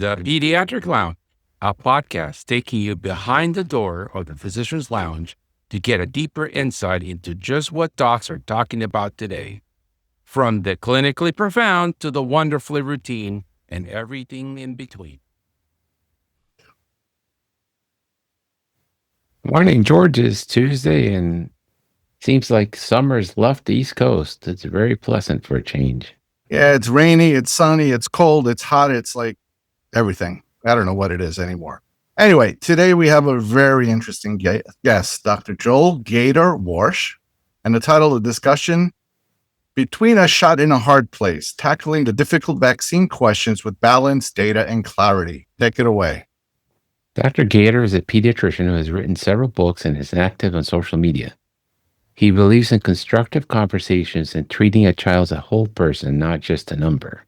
The Pediatric Lounge, a podcast taking you behind the door of the physician's lounge to get a deeper insight into just what docs are talking about today. From the clinically profound to the wonderfully routine and everything in between. Morning, George. It's Tuesday and seems like summer's left the East Coast. It's very pleasant for a change. Yeah, it's rainy, it's sunny, it's cold, it's hot, it's like everything. I don't know what it is anymore. Anyway, today we have a very interesting guest, Dr. Joel Gator Warsh, and the title of the discussion, Between a Shot in a Hard Place, Tackling the Difficult Vaccine Questions with Balance, Data, and Clarity. Take it away. Dr. Gator is a pediatrician who has written several books and is active on social media. He believes in constructive conversations and treating a child as a whole person, not just a number.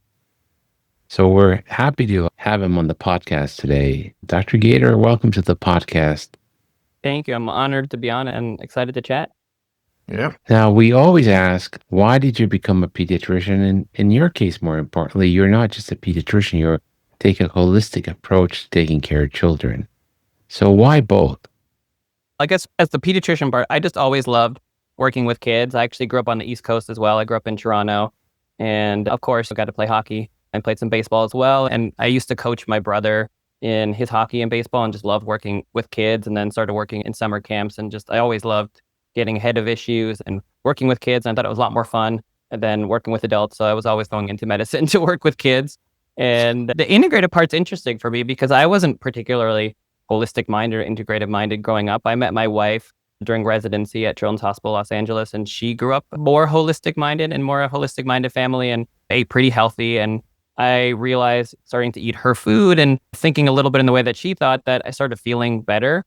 So we're happy to have him on the podcast today. Dr. Gator, welcome to the podcast. Thank you. I'm honored to be on and excited to chat. Yeah. Now, we always ask, why did you become a pediatrician? And in your case, more importantly, you're not just a pediatrician, you take a holistic approach to taking care of children. So why both? I guess as the pediatrician part, I just always loved working with kids. I actually grew up on the East Coast as well. I grew up in Toronto. And of course, I got to play hockey. I played some baseball as well. And I used to coach my brother in his hockey and baseball and just loved working with kids, and then started working in summer camps. And just, I always loved getting ahead of issues and working with kids. And I thought it was a lot more fun than working with adults. So I was always going into medicine to work with kids. And the integrative part's interesting for me because I wasn't particularly holistic minded or integrative minded growing up. I met my wife during residency at Children's Hospital Los Angeles, and she grew up more holistic minded and more a holistic minded family and ate pretty healthy. And I realized starting to eat her food and thinking a little bit in the way that she thought, that I started feeling better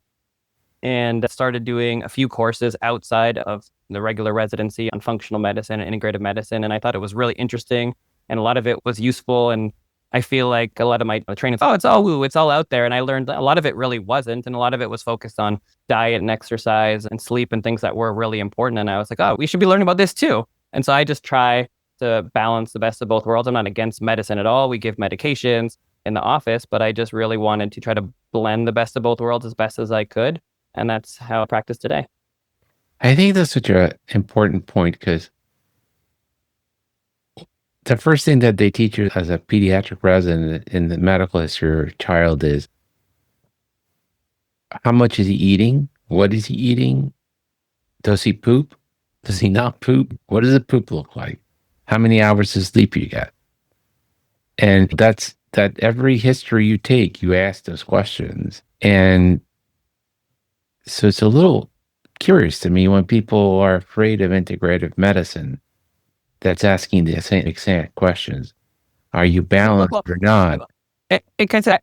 and started doing a few courses outside of the regular residency on functional medicine and integrative medicine. And I thought it was really interesting and a lot of it was useful. And I feel like a lot of my training, it's all woo, it's all out there. And I learned a lot of it really wasn't. And a lot of it was focused on diet and exercise and sleep and things that were really important. And I was like, oh, we should be learning about this too. And so I just try to balance the best of both worlds. I'm not against medicine at all. We give medications in the office, but I just really wanted to try to blend the best of both worlds as best as I could. And that's how I practice today. I think that's such an important point because the first thing that they teach you as a pediatric resident in the medical history of your child is how much is he eating? What is he eating? Does he poop? Does he not poop? What does a poop look like? How many hours of sleep you get? And that's that every history you take, you ask those questions. And so it's a little curious to me when people are afraid of integrative medicine that's asking the same exact questions. Are you balanced or not? And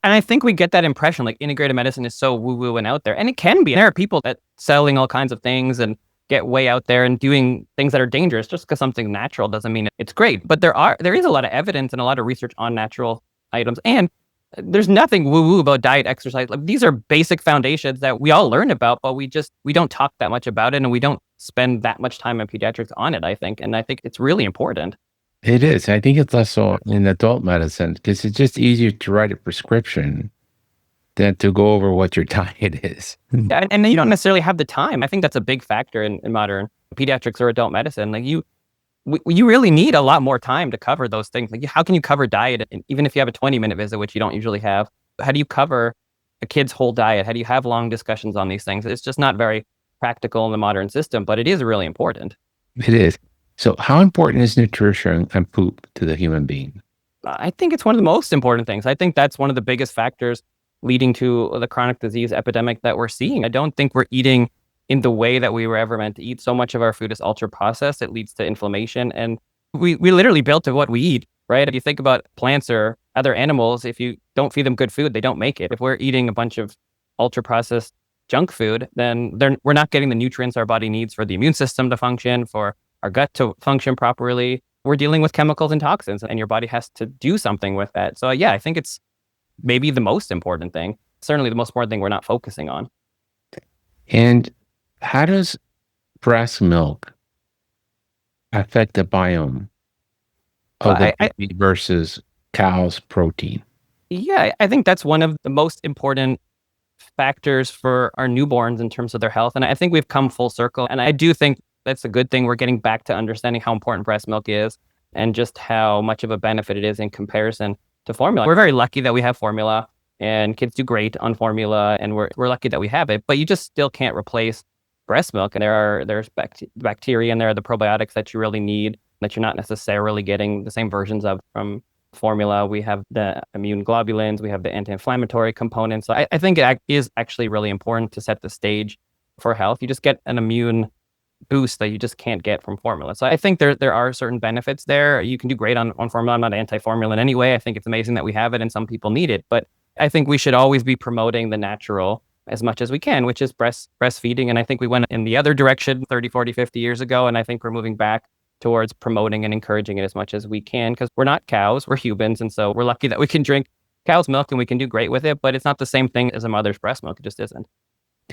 I think we get that impression, like integrative medicine is so woo-woo and out there. And it can be. And there are people that selling all kinds of things and get way out there and doing things that are dangerous. Just because something's natural doesn't mean it's great. But there is a lot of evidence and a lot of research on natural items. And there's nothing woo-woo about diet, exercise. Like, these are basic foundations that we all learn about, but we don't talk that much about it, and we don't spend that much time in pediatrics on it, I think. And I think it's really important. It is. I think it's less so in adult medicine because it's just easier to write a prescription than to go over what your diet is. And you don't necessarily have the time. I think that's a big factor in modern pediatrics or adult medicine. Like you really need a lot more time to cover those things. Like, how can you cover diet? And even if you have a 20-minute visit, which you don't usually have, how do you cover a kid's whole diet? How do you have long discussions on these things? It's just not very practical in the modern system, but it is really important. It is. So how important is nutrition and poop to the human being? I think it's one of the most important things. I think that's one of the biggest factors leading to the chronic disease epidemic that we're seeing. I don't think we're eating in the way that we were ever meant to eat. So much of our food is ultra processed. It leads to inflammation. And we literally built to what we eat, right? If you think about plants or other animals, if you don't feed them good food, they don't make it. If we're eating a bunch of ultra processed junk food, then we're not getting the nutrients our body needs for the immune system to function, for our gut to function properly. We're dealing with chemicals and toxins, and your body has to do something with that. So yeah, I think it's maybe the most important thing. Certainly the most important thing we're not focusing on. And how does breast milk affect the biome of the baby versus cow's protein? Yeah, I think that's one of the most important factors for our newborns in terms of their health. And I think we've come full circle. And I do think that's a good thing. We're getting back to understanding how important breast milk is and just how much of a benefit it is in comparison to formula. We're very lucky that we have formula, and kids do great on formula, and we're lucky that we have it. But you just still can't replace breast milk. And there's bacteria in there, the probiotics that you really need that you're not necessarily getting the same versions of from formula. We have the immune globulins, we have the anti-inflammatory components. So I think it is actually really important to set the stage for health. You just get an immune boost that you just can't get from formula. So I think there are certain benefits there. You can do great on formula. I'm not anti-formula in any way. I think it's amazing that we have it and some people need it. But I think we should always be promoting the natural as much as we can, which is breastfeeding. And I think we went in the other direction 30, 40, 50 years ago. And I think we're moving back towards promoting and encouraging it as much as we can, because we're not cows, we're humans. And so we're lucky that we can drink cow's milk and we can do great with it, but it's not the same thing as a mother's breast milk. It just isn't.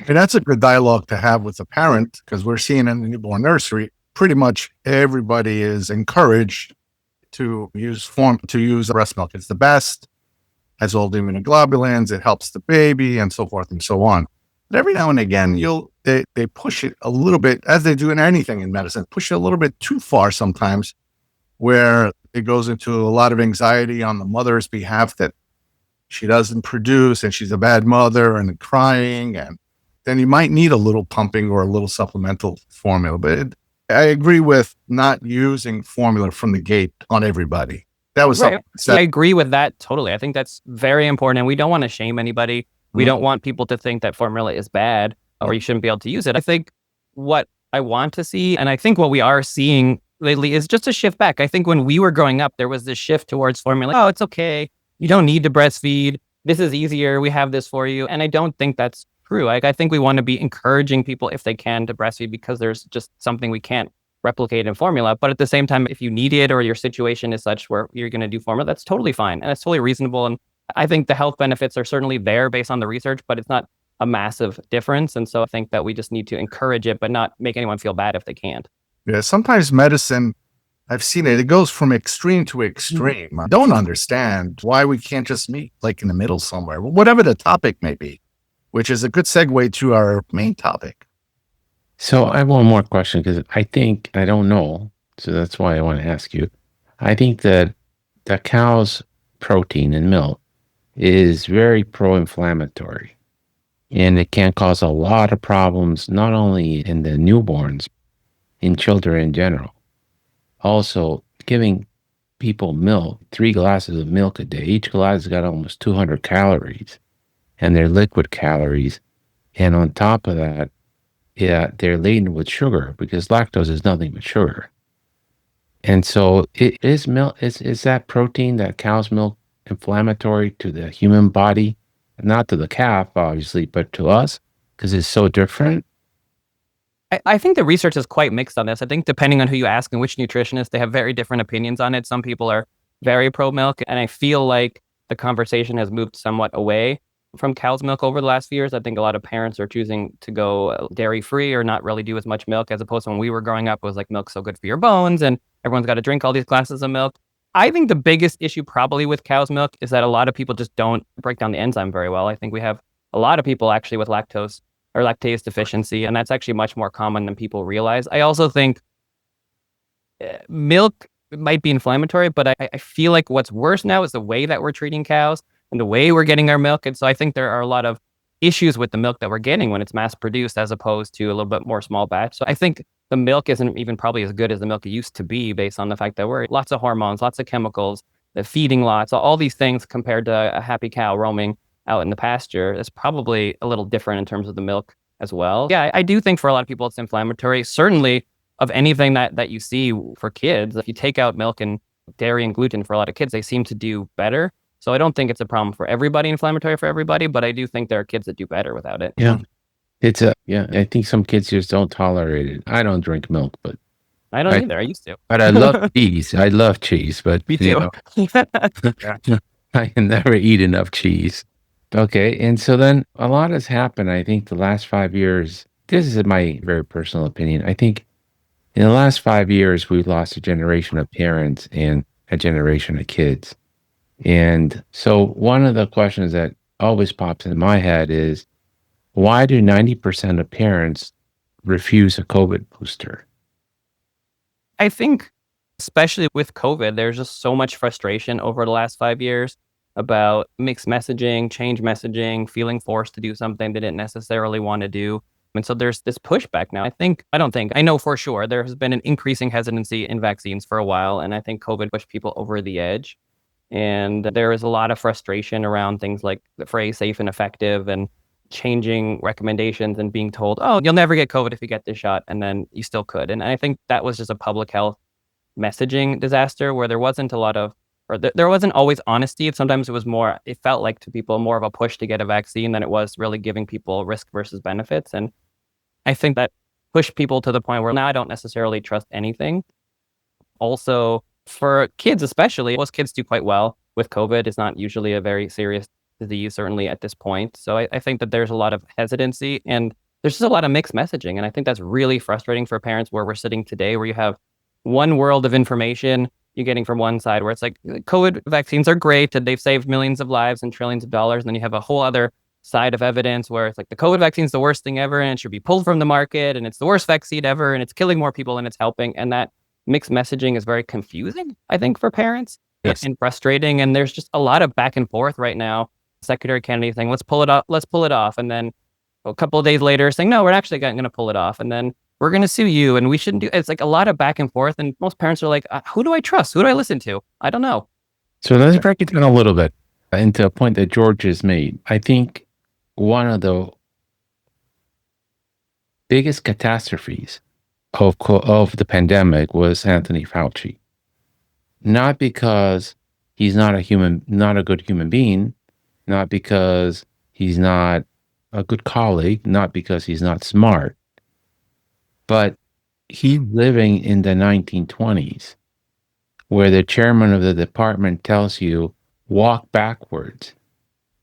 And that's a good dialogue to have with a parent, because we're seeing in the newborn nursery, pretty much everybody is encouraged to use breast milk. It's the best, has all the immunoglobulins, it helps the baby, and so forth and so on. But every now and again, they push it a little bit, as they do in anything in medicine, push it a little bit too far sometimes, where it goes into a lot of anxiety on the mother's behalf that she doesn't produce and she's a bad mother and crying. And then you might need a little pumping or a little supplemental formula. But I agree with not using formula from the gate on everybody. That was right. I agree with that totally. I think that's very important. And we don't want to shame anybody. We don't want people to think that formula is bad or you shouldn't be able to use it. I think what I want to see, and I think what we are seeing lately, is just a shift back. I think when we were growing up, there was this shift towards formula. Oh, it's okay. You don't need to breastfeed. This is easier. We have this for you. And I don't think that's true. I think we want to be encouraging people, if they can, to breastfeed, because there's just something we can't replicate in formula. But at the same time, if you need it or your situation is such where you're going to do formula, that's totally fine. And it's totally reasonable. And I think the health benefits are certainly there based on the research, but it's not a massive difference. And so I think that we just need to encourage it, but not make anyone feel bad if they can't. Yeah, sometimes medicine, I've seen it, it goes from extreme to extreme. I don't understand why we can't just meet like in the middle somewhere, whatever the topic may be, which is a good segue to our main topic. So I have one more question, because I don't know, so that's why I want to ask you. I think that the cow's protein in milk is very pro-inflammatory, and it can cause a lot of problems, not only in the newborns, in children in general. Also, giving people milk, 3 glasses of milk a day, each glass has got almost 200 calories, and they're liquid calories. And on top of that, they're laden with sugar, because lactose is nothing but sugar. And so is that protein, that cow's milk, inflammatory to the human body? Not to the calf, obviously, but to us, because it's so different? I think the research is quite mixed on this. I think depending on who you ask and which nutritionist, they have very different opinions on it. Some people are very pro-milk, and I feel like the conversation has moved somewhat away from cow's milk over the last few years. I think a lot of parents are choosing to go dairy-free or not really do as much milk, as opposed to when we were growing up, it was like, milk's so good for your bones and everyone's got to drink all these glasses of milk. I think the biggest issue probably with cow's milk is that a lot of people just don't break down the enzyme very well. I think we have a lot of people actually with lactose or lactase deficiency, and that's actually much more common than people realize. I also think milk might be inflammatory, but I feel like what's worse now is the way that we're treating cows and the way we're getting our milk. And so I think there are a lot of issues with the milk that we're getting when it's mass produced, as opposed to a little bit more small batch. So I think the milk isn't even probably as good as the milk it used to be, based on the fact that we're lots of hormones, lots of chemicals, the feeding lots, all these things compared to a happy cow roaming out in the pasture. It's probably a little different in terms of the milk as well. Yeah, I do think for a lot of people it's inflammatory. Certainly of anything that you see for kids, if you take out milk and dairy and gluten for a lot of kids, they seem to do better. So I don't think it's a problem for everybody, inflammatory for everybody, but I do think there are kids that do better without it. Yeah. I think some kids just don't tolerate it. I don't drink milk, but I don't either. I used to. But I love cheese. I love cheese, but Me too. I can never eat enough cheese. Okay. And so then a lot has happened. I think the last 5 years, this is my very personal opinion. I think in the last 5 years, we've lost a generation of parents and a generation of kids. And so one of the questions that always pops in my head is, why do 90% of parents refuse a COVID booster? I think, especially with COVID, there's just so much frustration over the last 5 years about mixed messaging, change messaging, feeling forced to do something they didn't necessarily want to do. And so there's this pushback now. I know for sure there has been an increasing hesitancy in vaccines for a while. And I think COVID pushed people over the edge. And there is a lot of frustration around things like the phrase safe and effective and changing recommendations and being told, oh, you'll never get COVID if you get this shot. And then you still could. And I think that was just a public health messaging disaster where there wasn't a lot of, or there wasn't always honesty. Sometimes it felt like to people more of a push to get a vaccine than it was really giving people risk versus benefits. And I think that pushed people to the point where now I don't necessarily trust anything. Also, for kids especially, most kids do quite well with COVID. It's not usually a very serious disease, certainly at this point. So I think that there's a lot of hesitancy and there's just a lot of mixed messaging. And I think that's really frustrating for parents where we're sitting today, where you have one world of information you're getting from one side where it's like COVID vaccines are great and they've saved millions of lives and trillions of dollars. And then you have a whole other side of evidence where it's like the COVID vaccine is the worst thing ever and it should be pulled from the market and it's the worst vaccine ever and it's killing more people than it's helping. And that mixed messaging is very confusing, I think, for parents. Yes. And frustrating. And there's just a lot of back and forth right now. Secretary Kennedy saying, let's pull it off. And then a couple of days later saying, no, we're actually going to pull it off. And then we're going to sue you and we shouldn't do it. It's like a lot of back and forth. And most parents are like, who do I trust? Who do I listen to? I don't know. So let's break it down a little bit into a point that George has made. I think one of the biggest catastrophes of the pandemic was Anthony Fauci. Not because he's not a good human being, not because he's not a good colleague, not because he's not smart, but he's living in the 1920s where the chairman of the department tells you, walk backwards.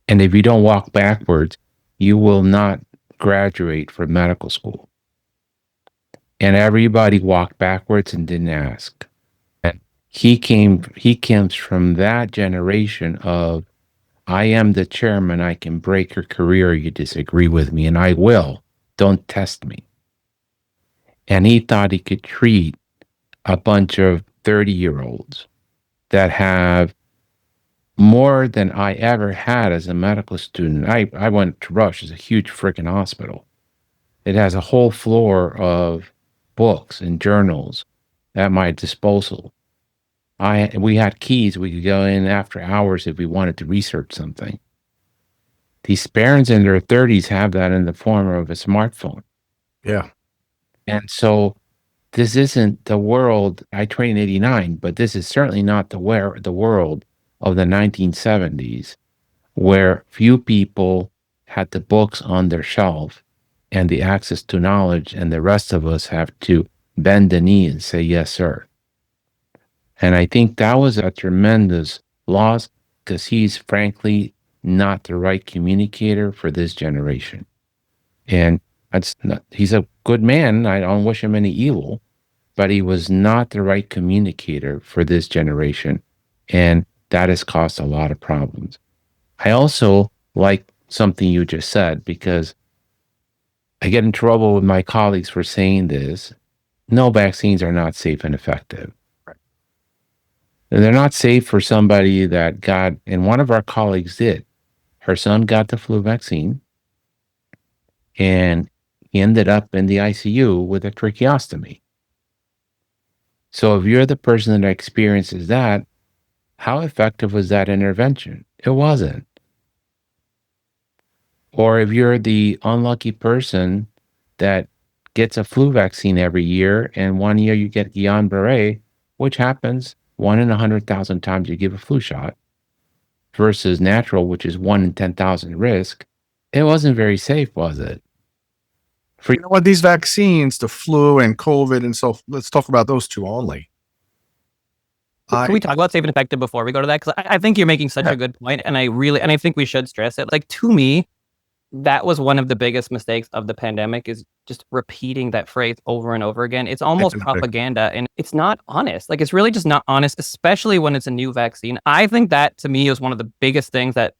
And if you don't walk backwards, you will not graduate from medical school. And everybody walked backwards and didn't ask. And he comes from that generation of, I am the chairman, I can break your career, you disagree with me, and I will. Don't test me. And he thought he could treat a bunch of 30-year-olds that have more than I ever had as a medical student. I went to Rush, it's a huge freaking hospital. It has a whole floor of books and journals at my disposal. We had keys. We could go in after hours if we wanted to research something. These parents in their 30s have that in the form of a smartphone. Yeah. And so this isn't the world. I trained in 89, but this is certainly not the world of the 1970s, where few people had the books on their shelf and the access to knowledge, and the rest of us have to bend the knee and say, yes, sir. And I think that was a tremendous loss because he's frankly not the right communicator for this generation. And he's a good man. I don't wish him any evil, but he was not the right communicator for this generation. And that has caused a lot of problems. I also like something you just said, because I get in trouble with my colleagues for saying this. No, vaccines are not safe and effective. And they're not safe for somebody that got, and one of our colleagues did. Her son got the flu vaccine, and he ended up in the ICU with a tracheostomy. So if you're the person that experiences that, how effective was that intervention? It wasn't. Or if you're the unlucky person that gets a flu vaccine every year, and one year you get Guillain-Barré, which happens 1 in 100,000 times you give a flu shot, versus natural, which is 1 in 10,000 risk, it wasn't very safe, was it? You know what? These vaccines, the flu and COVID, and so let's talk about those two only. Can we talk about safe and effective before we go to that? Because I think you're making such a good point, and I think we should stress it. Like, to me, that was one of the biggest mistakes of the pandemic, is just repeating that phrase over and over again. It's almost propaganda, and it's not honest. Like, it's really just not honest, especially when it's a new vaccine. I think that, to me, is one of the biggest things that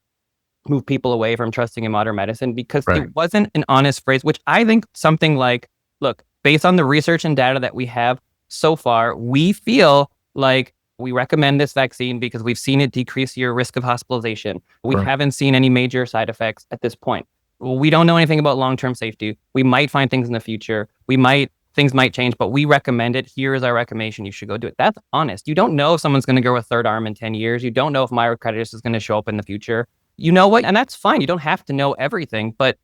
moved people away from trusting in modern medicine, because it wasn't an honest phrase, which I think something like, look, based on the research and data that we have so far, we feel like we recommend this vaccine because we've seen it decrease your risk of hospitalization. We haven't seen any major side effects at this point. Well, we don't know anything about long-term safety. We might find things in the future. Things might change, but we recommend it. Here is our recommendation. You should go do it. That's honest. You don't know if someone's going to grow a third arm in 10 years. You don't know if myocarditis is going to show up in the future. You know what? And that's fine. You don't have to know everything, but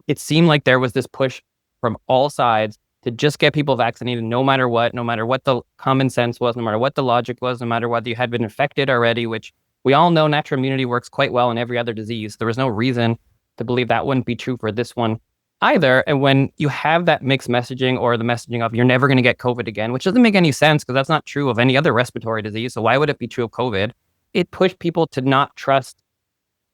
it seemed like there was this push from all sides to just get people vaccinated no matter what the common sense was, no matter what the logic was, no matter whether you had been infected already, which we all know natural immunity works quite well in every other disease. There was no reason to believe that wouldn't be true for this one either. And when you have that mixed messaging, or the messaging of you're never going to get COVID again, which doesn't make any sense because that's not true of any other respiratory disease. So why would it be true of COVID? It pushed people to not trust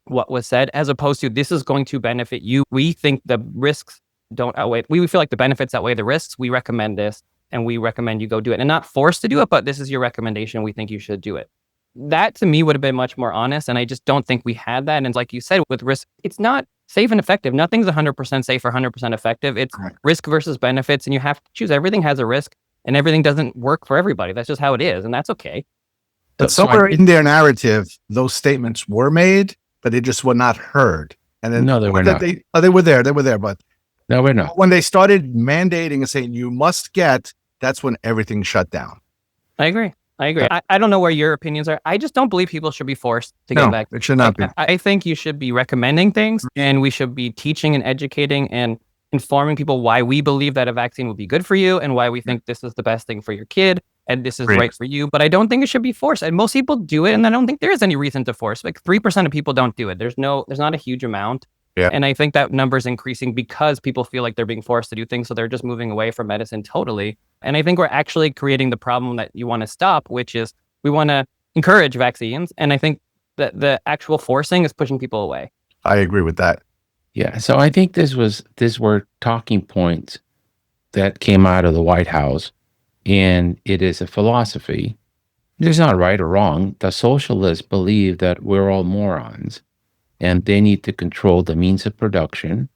what was said, as opposed to, this is going to benefit you. We think the risks don't outweigh. We feel like the benefits outweigh the risks. We recommend this, and we recommend you go do it, and not forced to do it, but this is your recommendation. We think you should do it. That, to me, would have been much more honest. And I just don't think we had that. And like you said, with risk, it's not safe and effective. Nothing's 100% safe or 100% effective. It's risk versus benefits. And you have to choose. Everything has a risk, and everything doesn't work for everybody. That's just how it is. And that's okay. But somewhere in their narrative, those statements were made, but they just were not heard. And then no, they were not. They were there. They were there, but no, we're not. When they started mandating and saying you must get, that's when everything shut down. I agree. I don't know where your opinions are. I just don't believe people should be forced to get back. It should not be. I think you should be recommending things, and we should be teaching and educating and informing people why we believe that a vaccine will be good for you, and why we think this is the best thing for your kid, and this is right for you. But I don't think it should be forced. And most people do it, and I don't think there is any reason to force. Like 3% of people don't do it. There's not a huge amount. Yeah. And I think that number is increasing because people feel like they're being forced to do things. So they're just moving away from medicine totally. And I think we're actually creating the problem that you want to stop, which is we want to encourage vaccines. And I think that the actual forcing is pushing people away. I agree with that. Yeah. So I think these were talking points that came out of the White House, and it is a philosophy. There's not right or wrong. The socialists believe that we're all morons, and they need to control the means of production,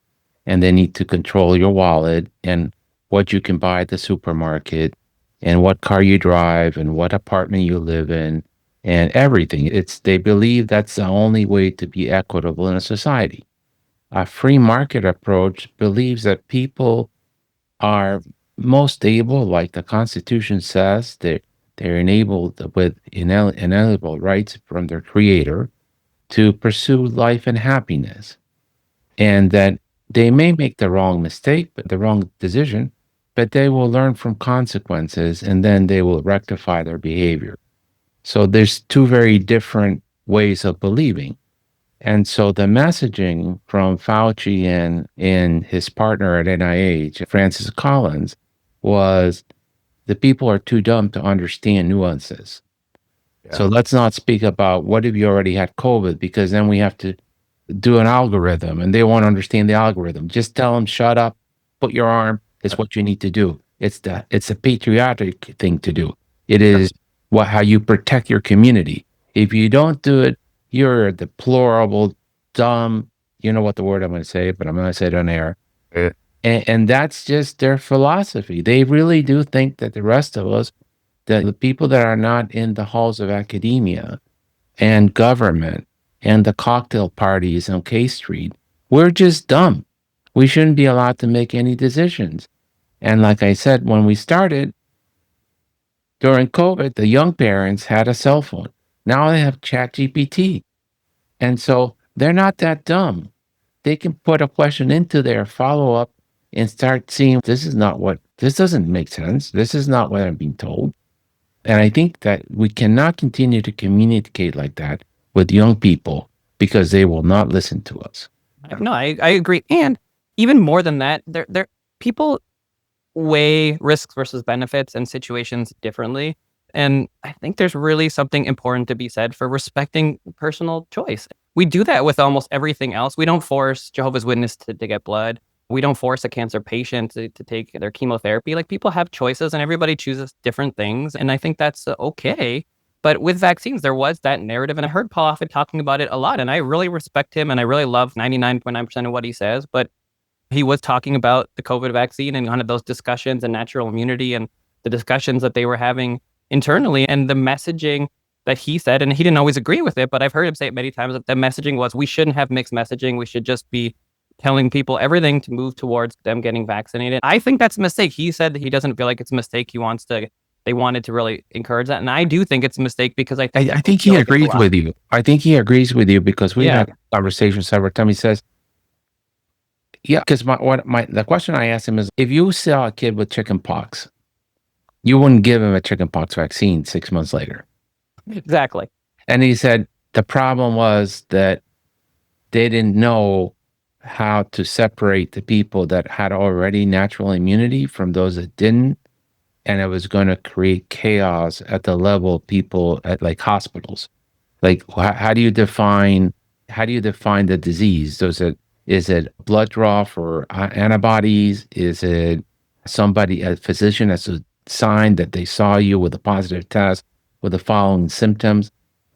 and they need to control your wallet and what you can buy at the supermarket, and what car you drive, and what apartment you live in, and everything. They believe that's the only way to be equitable in a society. A free market approach believes that people are most able, like the Constitution says, they're enabled with inalienable rights from their creator to pursue life and happiness, and that they may make the wrong decision, but they will learn from consequences, and then they will rectify their behavior. So there's two very different ways of believing. And so the messaging from Fauci and his partner at NIH, Francis Collins, was the people are too dumb to understand nuances. So let's not speak about what if you already had COVID, because then we have to do an algorithm and they won't understand the algorithm. Just tell them, shut up, put your arm. It's what you need to do. It's a patriotic thing to do. It is how you protect your community. If you don't do it, you're a deplorable, dumb, you know what the word I'm going to say, but I'm going to say it on air. Yeah. And that's just their philosophy. They really do think that the rest of us, that the people that are not in the halls of academia and government and the cocktail parties on K Street, we're just dumb. We shouldn't be allowed to make any decisions. And like I said, when we started, during COVID, the young parents had a cell phone. Now they have ChatGPT. And so they're not that dumb. They can put a question into their follow-up and start seeing, this doesn't make sense. This is not what I'm being told. And I think that we cannot continue to communicate like that with young people, because they will not listen to us. No, I agree. And even more than that, people weigh risks versus benefits and situations differently. And I think there's really something important to be said for respecting personal choice. we do that with almost everything else. We don't force Jehovah's Witness to get blood. We don't force a cancer patient to take their chemotherapy. Like, people have choices and everybody chooses different things. And I think that's okay. But with vaccines, there was that narrative. And I heard Paul Offit talking about it a lot. And I really respect him. And I really love 99.9% of what he says. But he was talking about the COVID vaccine and kind of those discussions and natural immunity and the discussions that they were having internally, and the messaging that he said, and he didn't always agree with it, but I've heard him say it many times, that the messaging was, we shouldn't have mixed messaging. We should just be telling people everything to move towards them getting vaccinated. I think that's a mistake. He said that he doesn't feel like it's a mistake. They wanted to really encourage that. And I do think it's a mistake because I think he agrees with you. I think he agrees with you because we had a conversation several times. He says, yeah, because the question I asked him is, if you saw a kid with chicken pox, you wouldn't give him a chicken pox vaccine 6 months later. Exactly. And he said the problem was that they didn't know how to separate the people that had already natural immunity from those that didn't. And it was going to create chaos at the level of people at like hospitals. Like, how do you define the disease? Is it blood draw for antibodies? Is it a physician has a sign that they saw you with a positive test with the following symptoms?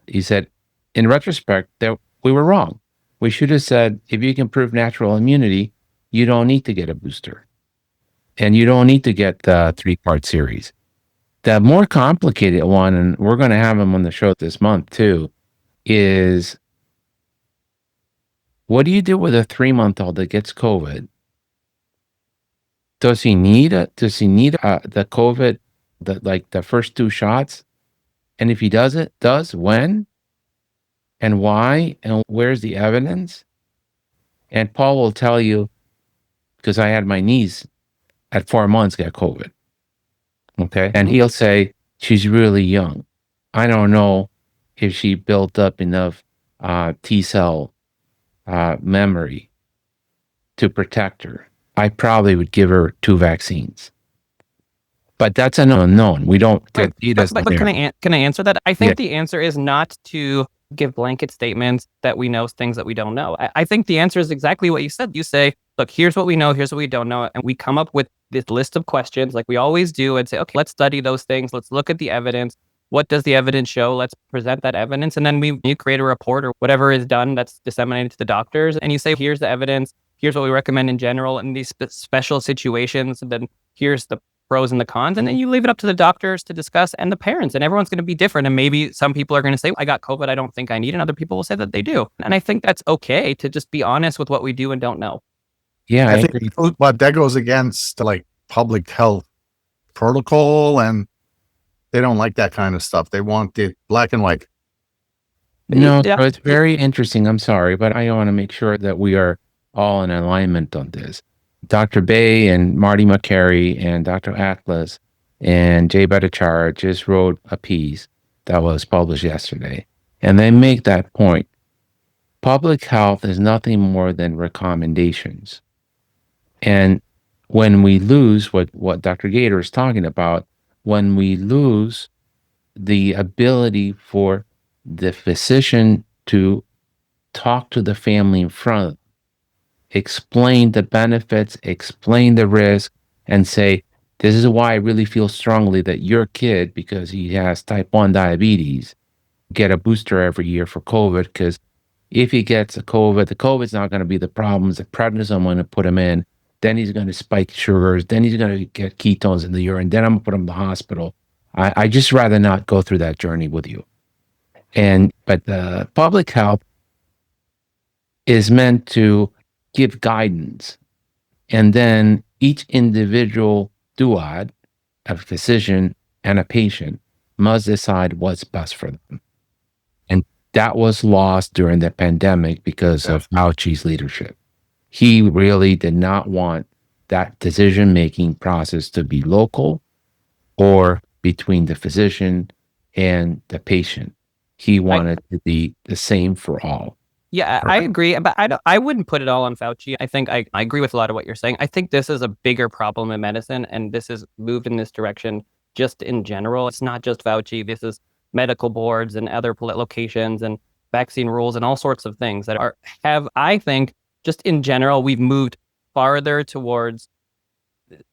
He said, in retrospect, that we were wrong. We should have said, if you can prove natural immunity, you don't need to get a booster. And you don't need to get the 3-part series. The more complicated one, and we're going to have him on the show this month too, is what do you do with a 3-month-old that gets COVID? Does he need the COVID, the first 2 shots? And if he does, when and why and where's the evidence? And Paul will tell you, because I had my niece at 4 months get COVID. Okay. And he'll say, she's really young. I don't know if she built up enough T-cell memory to protect her. I probably would give her 2 vaccines. But that's an unknown. We don't. Right. But can I answer that? I think the answer is not to give blanket statements that we know things that we don't know. I think the answer is exactly what you said. You say, look, here's what we know, here's what we don't know. And we come up with this list of questions like we always do and say, okay, let's study those things. Let's look at the evidence. What does the evidence show? Let's present that evidence. And then you create a report or whatever is done that's disseminated to the doctors. And you say, here's the evidence. Here's what we recommend in general in these special situations. And then here's the pros and the cons. And then you leave it up to the doctors to discuss and the parents. And everyone's going to be different. And maybe some people are going to say, I got COVID, I don't think I need it. And other people will say that they do. And I think that's okay to just be honest with what we do and don't know. Yeah, I think, but that goes against like public health protocol, and they don't like that kind of stuff. They want it black and white. No, so it's very interesting. I'm sorry, but I want to make sure that we are all in alignment on this. Dr. Bay and Marty McCary and Dr. Atlas and Jay Bhattacharya just wrote a piece that was published yesterday. And they make that point. Public health is nothing more than recommendations. And when we lose what Dr. Gator is talking about, when we lose the ability for the physician to talk to the family in front, explain the benefits, explain the risk, and say, this is why I really feel strongly that your kid, because he has type 1 diabetes, get a booster every year for COVID, because if he gets a COVID, the COVID's not going to be the problems. The prednisone, I'm going to put him in, then he's going to spike sugars, then he's going to get ketones in the urine, then I'm going to put him in the hospital. I just rather not go through that journey with you. But the public health is meant to give guidance. And then each individual duad, a physician and a patient, must decide what's best for them. And that was lost during the pandemic because of Fauci's leadership. He really did not want that decision-making process to be local or between the physician and the patient. He wanted to be the same for all. Yeah, I agree, but I wouldn't put it all on Fauci. I think I agree with a lot of what you're saying. I think this is a bigger problem in medicine, and this has moved in this direction just in general. It's not just Fauci. This is medical boards and other locations and vaccine rules and all sorts of things that I think, just in general, we've moved farther towards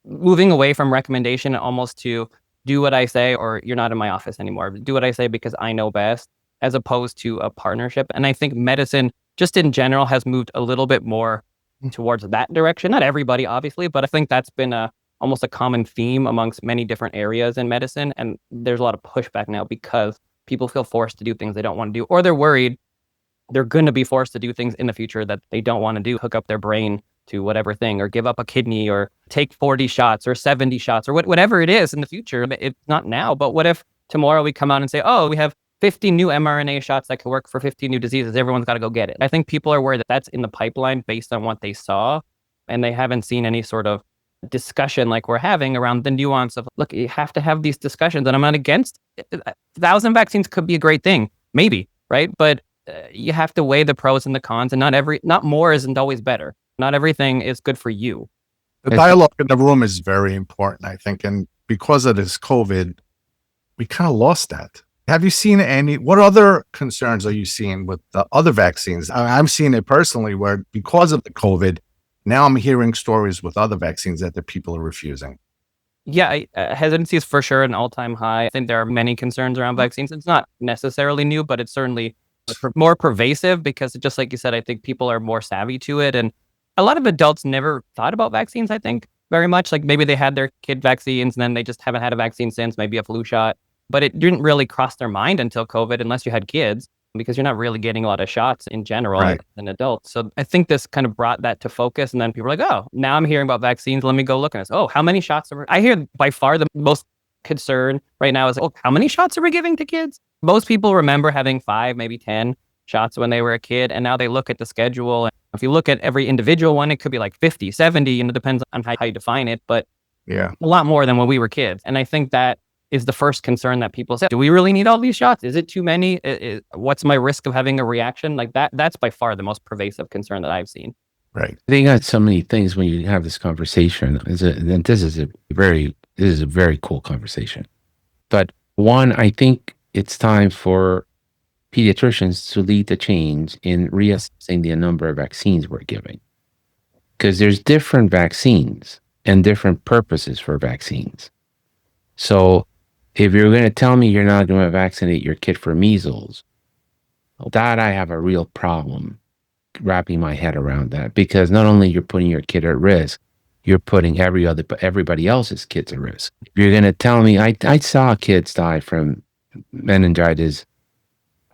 moving away from recommendation almost to do what I say or you're not in my office anymore. Do what I say because I know best, as opposed to a partnership. And I think medicine just in general has moved a little bit more towards that direction. Not everybody, obviously, but I think that's been almost a common theme amongst many different areas in medicine. And there's a lot of pushback now because people feel forced to do things they don't want to do, or they're worried they're going to be forced to do things in the future that they don't want to do, hook up their brain to whatever thing, or give up a kidney, or take 40 shots or 70 shots, or whatever it is in the future. It's not now, but what if tomorrow we come out and say, oh, we have 50 new mRNA shots that could work for 50 new diseases. Everyone's got to go get it. I think people are worried that that's in the pipeline based on what they saw, and they haven't seen any sort of discussion like we're having around the nuance of, look, you have to have these discussions, and I'm not against 1,000 vaccines could be a great thing, maybe, right? But you have to weigh the pros and the cons, and not more isn't always better. Not everything is good for you. The dialogue in the room is very important, I think. And because of this COVID, we kind of lost that. Have you seen what other concerns are you seeing with the other vaccines? I'm seeing it personally where because of the COVID, now I'm hearing stories with other vaccines that the people are refusing. Yeah, hesitancy is for sure an all-time high. I think there are many concerns around vaccines. It's not necessarily new, but it's certainly more pervasive because, just like you said, I think people are more savvy to it. And a lot of adults never thought about vaccines, I think, very much. Like maybe they had their kid vaccines and then they just haven't had a vaccine since, maybe a flu shot. But it didn't really cross their mind until COVID, unless you had kids, because you're not really getting a lot of shots in general as an adult. So I think this kind of brought that to focus. And then people are like, oh, now I'm hearing about vaccines. Let me go look at this. Oh, how many shots I hear by far the most concern right now is, oh, how many shots are we giving to kids? Most people remember having 5, maybe 10 shots when they were a kid. And now they look at the schedule. And if you look at every individual one, it could be like 50, 70, and it depends on how you define it. But a lot more than when we were kids. And I think that is the first concern that people say. Do we really need all these shots? Is it too many? What's my risk of having a reaction? Like that's by far the most pervasive concern that I've seen. Right. They got so many things when you have this conversation. And this is a very cool conversation. But one, I think it's time for pediatricians to lead the change in reassessing the number of vaccines we're giving. Because there's different vaccines and different purposes for vaccines. So if you're going to tell me you're not going to vaccinate your kid for measles, that I have a real problem wrapping my head around that, because not only you're putting your kid at risk, you're putting everybody else's kids at risk. If you're going to tell me, I saw kids die from meningitis,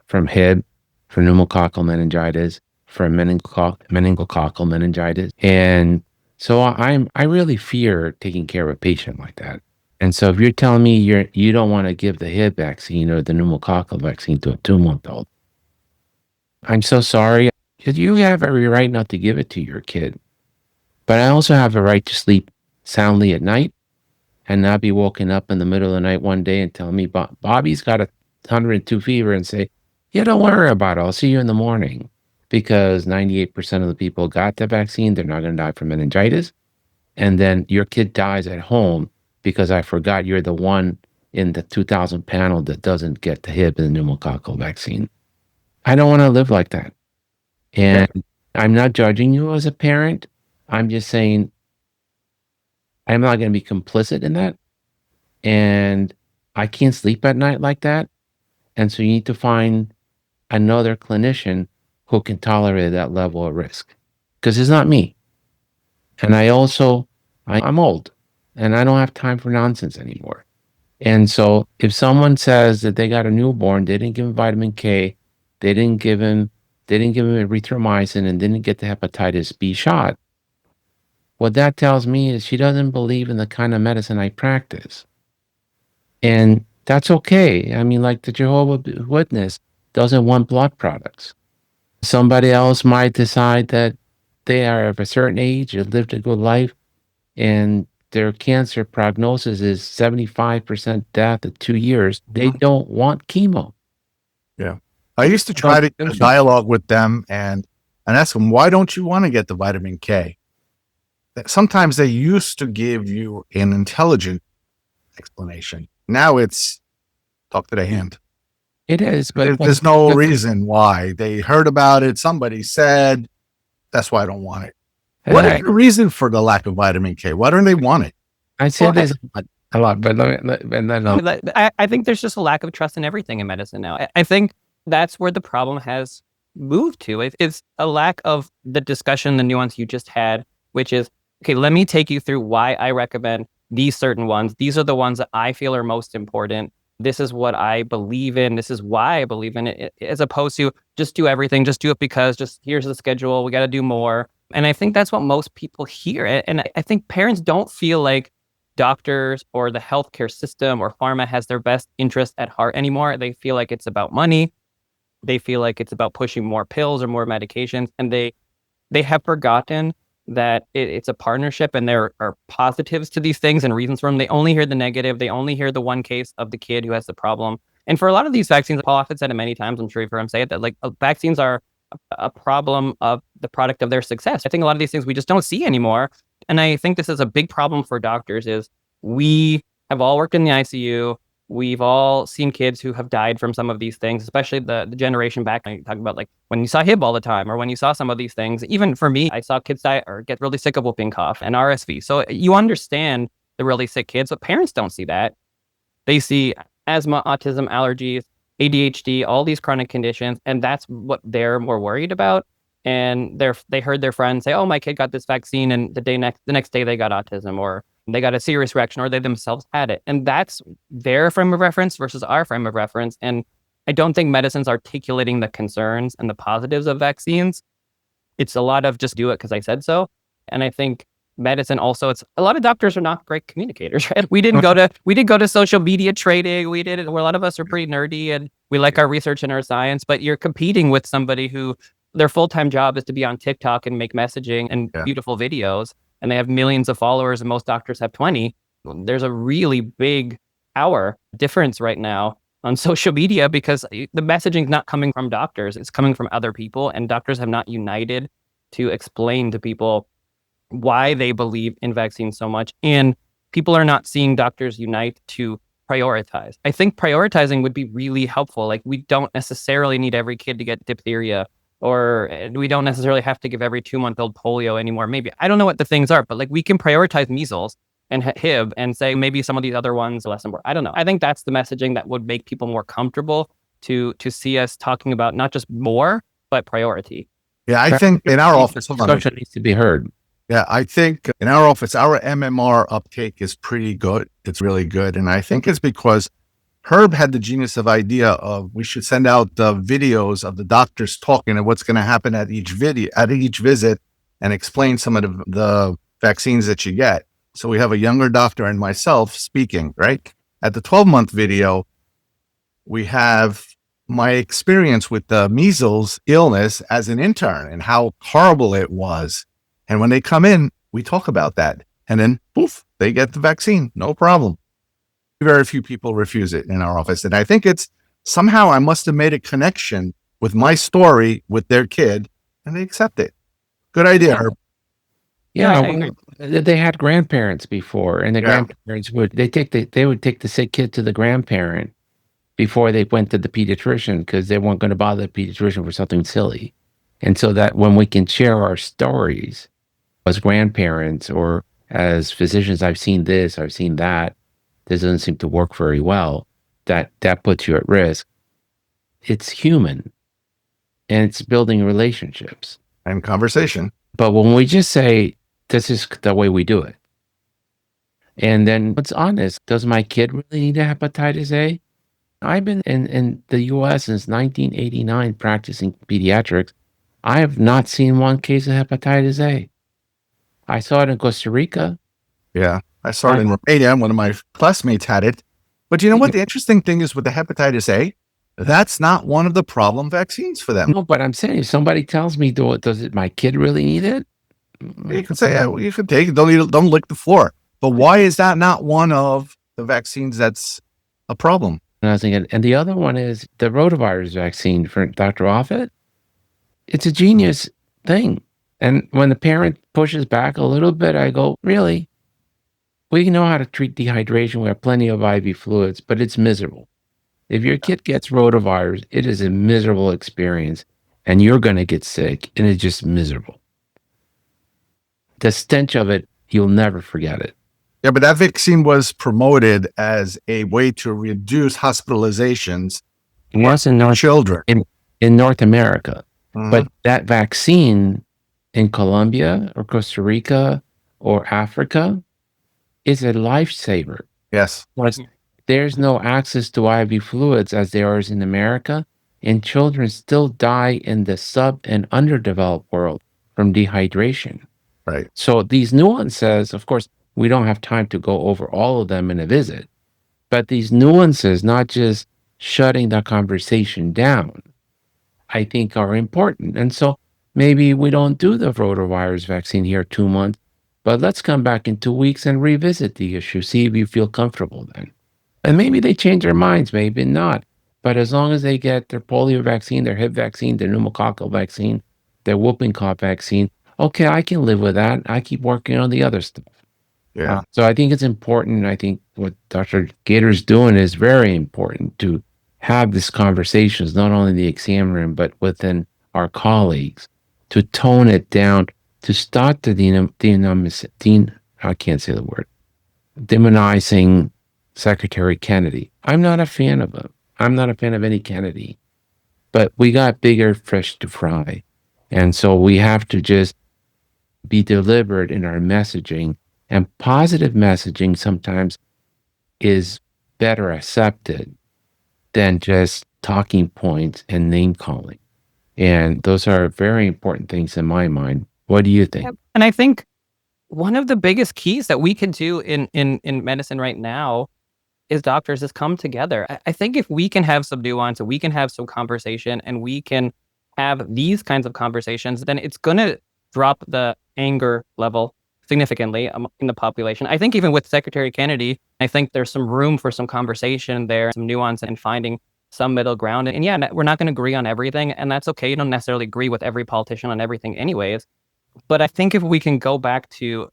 from Hib, from pneumococcal meningitis, from meningococcal meningitis. And so I really fear taking care of a patient like that. And so if you're telling me you don't want to give the Hib vaccine or the pneumococcal vaccine to a 2-month-old, I'm so sorry. You have every right not to give it to your kid. But I also have a right to sleep soundly at night and not be woken up in the middle of the night one day and tell me Bobby's got 102 fever and say, yeah, don't worry about it. I'll see you in the morning. Because 98% of the people got the vaccine, they're not going to die from meningitis. And then your kid dies at home because I forgot you're the one in the 2,000 panel that doesn't get the Hib and the pneumococcal vaccine. I don't want to live like that. And I'm not judging you as a parent. I'm just saying I'm not going to be complicit in that. And I can't sleep at night like that. And so you need to find another clinician who can tolerate that level of risk. Because it's not me. And I'm old. And I don't have time for nonsense anymore. And so if someone says that they got a newborn, they didn't give him vitamin K, they didn't give him erythromycin, and didn't get the hepatitis B shot, what that tells me is she doesn't believe in the kind of medicine I practice. And that's okay. I mean, like the Jehovah's Witness doesn't want blood products. Somebody else might decide that they are of a certain age, have lived a good life, and their cancer prognosis is 75% death at 2 years. They don't want chemo. Yeah. I used to try to dialogue with them and ask them, why don't you want to get the vitamin K? Sometimes they used to give you an intelligent explanation. Now it's talk to the hand. It is, but There's no reason why. They heard about it. Somebody said, that's why I don't want it. What is the reason for the lack of vitamin K? Why don't they want it? I said this a lot, but I think there's just a lack of trust in everything in medicine now. I think that's where the problem has moved to. It's a lack of the discussion, the nuance you just had, which is, okay, let me take you through why I recommend these certain ones. These are the ones that I feel are most important. This is what I believe in. This is why I believe in it, as opposed to just do everything, just do it because, just here's the schedule, we got to do more. And I think that's what most people hear. And I think parents don't feel like doctors or the healthcare system or pharma has their best interest at heart anymore. They feel like it's about money. They feel like it's about pushing more pills or more medications. And they have forgotten that it's a partnership, and there are positives to these things and reasons for them. They only hear the negative. They only hear the one case of the kid who has the problem. And for a lot of these vaccines, Paul often said it many times, I'm sure you've heard him say it, that like vaccines are a problem of the product of their success. I think a lot of these things we just don't see anymore. And I think this is a big problem for doctors is we have all worked in the ICU. We've all seen kids who have died from some of these things, especially the generation back. I talk about like when you saw HIB all the time, or when you saw some of these things. Even for me, I saw kids die or get really sick of whooping cough and RSV. So you understand the really sick kids, but parents don't see that. They see asthma, autism, allergies, ADHD, all these chronic conditions, and that's what they're more worried about. And they heard their friends say, "Oh, my kid got this vaccine," and the next day they got autism, or they got a serious reaction, or they themselves had it. And that's their frame of reference versus our frame of reference. And I don't think medicine's articulating the concerns and the positives of vaccines. It's a lot of just do it because I said so. And I think medicine also, it's a lot of doctors are not great communicators, right? We did go to social media trading. Where a lot of us are pretty nerdy and we like our research and our science, but you're competing with somebody who their full-time job is to be on TikTok and make messaging and beautiful videos. And they have millions of followers, and most doctors have 20. There's a really big power difference right now on social media because the messaging is not coming from doctors. It's coming from other people, and doctors have not united to explain to people why they believe in vaccines so much. And people are not seeing doctors unite to prioritize. I think prioritizing would be really helpful. Like, we don't necessarily need every kid to get diphtheria, or we don't necessarily have to give every 2-month-old polio anymore. Maybe, I don't know what the things are, but like we can prioritize measles and HIB and say maybe some of these other ones are less important. I don't know. I think that's the messaging that would make people more comfortable to see us talking about not just more, but priority. Yeah, I think in our office, discussion needs to be heard. Yeah, I think in our office, our MMR uptake is pretty good. It's really good. And I think it's because Herb had the genius of idea of we should send out the videos of the doctors talking and what's going to happen at each visit, and explain some of the vaccines that you get. So we have a younger doctor and myself speaking, right? At the 12-month video, we have my experience with the measles illness as an intern and how horrible it was. And when they come in, we talk about that. And then, poof, they get the vaccine. No problem. Very few people refuse it in our office. And I think it's somehow I must have made a connection with my story with their kid, and they accept it. Good idea, Herb. Yeah, they had grandparents before, and the grandparents would take the sick kid to the grandparent before they went to the pediatrician because they weren't going to bother the pediatrician for something silly. And so that when we can share our stories as grandparents or as physicians, I've seen this, I've seen that. This doesn't seem to work very well. That puts you at risk. It's human, and it's building relationships and conversation. But when we just say, this is the way we do it, and then let's honest, does my kid really need a hepatitis A? I've been in the U.S. since 1989 practicing pediatrics. I have not seen one case of hepatitis A. I saw it in Costa Rica. Yeah, I saw it in Romania. One of my classmates had it. But you know what? The interesting thing is with the hepatitis A, that's not one of the problem vaccines for them. No, but I'm saying if somebody tells me, does my kid really need it? You can say, yeah, you can take it. Don't lick the floor. But why is that not one of the vaccines that's a problem? And I was thinking, and the other one is the rotavirus vaccine for Dr. Offit. It's a genius thing. And when the parent pushes back a little bit, I go, really? We know how to treat dehydration. We have plenty of IV fluids, but it's miserable. If your kid gets rotavirus, it is a miserable experience and you're going to get sick and it's just miserable. The stench of it, you'll never forget it. Yeah, but that vaccine was promoted as a way to reduce hospitalizations Once in children. in North America. Mhm. But that vaccine in Colombia or Costa Rica or Africa is a lifesaver. Yes. Plus, there's no access to IV fluids as there is in America, and children still die in the sub and underdeveloped world from dehydration. Right. So these nuances, of course, we don't have time to go over all of them in a visit, but these nuances, not just shutting the conversation down, I think are important. And so maybe we don't do the rotavirus vaccine here 2 months, but let's come back in 2 weeks and revisit the issue, see if you feel comfortable then. And maybe they change their minds, maybe not. But as long as they get their polio vaccine, their hip vaccine, their pneumococcal vaccine, their whooping cough vaccine, okay, I can live with that. I keep working on the other stuff. Yeah. So I think it's important. I think what Dr. Gator's doing is very important to have these conversations, not only in the exam room, but within our colleagues, to tone it down, to start the I can't say the word, demonizing Secretary Kennedy. I'm not a fan of him. I'm not a fan of any Kennedy, but we got bigger fish to fry. And so we have to just be deliberate in our messaging, and positive messaging sometimes is better accepted than just talking points and name calling. And those are very important things in my mind. What do you think? Yep. And I think one of the biggest keys that we can do in medicine right now is doctors is come together. I think if we can have some nuance and we can have some conversation and we can have these kinds of conversations, then it's going to drop the anger level significantly in the population. I think even with Secretary Kennedy, I think there's some room for some conversation there, some nuance and finding some middle ground. And yeah, we're not going to agree on everything, and that's okay. You don't necessarily agree with every politician on everything anyways. But I think if we can go back to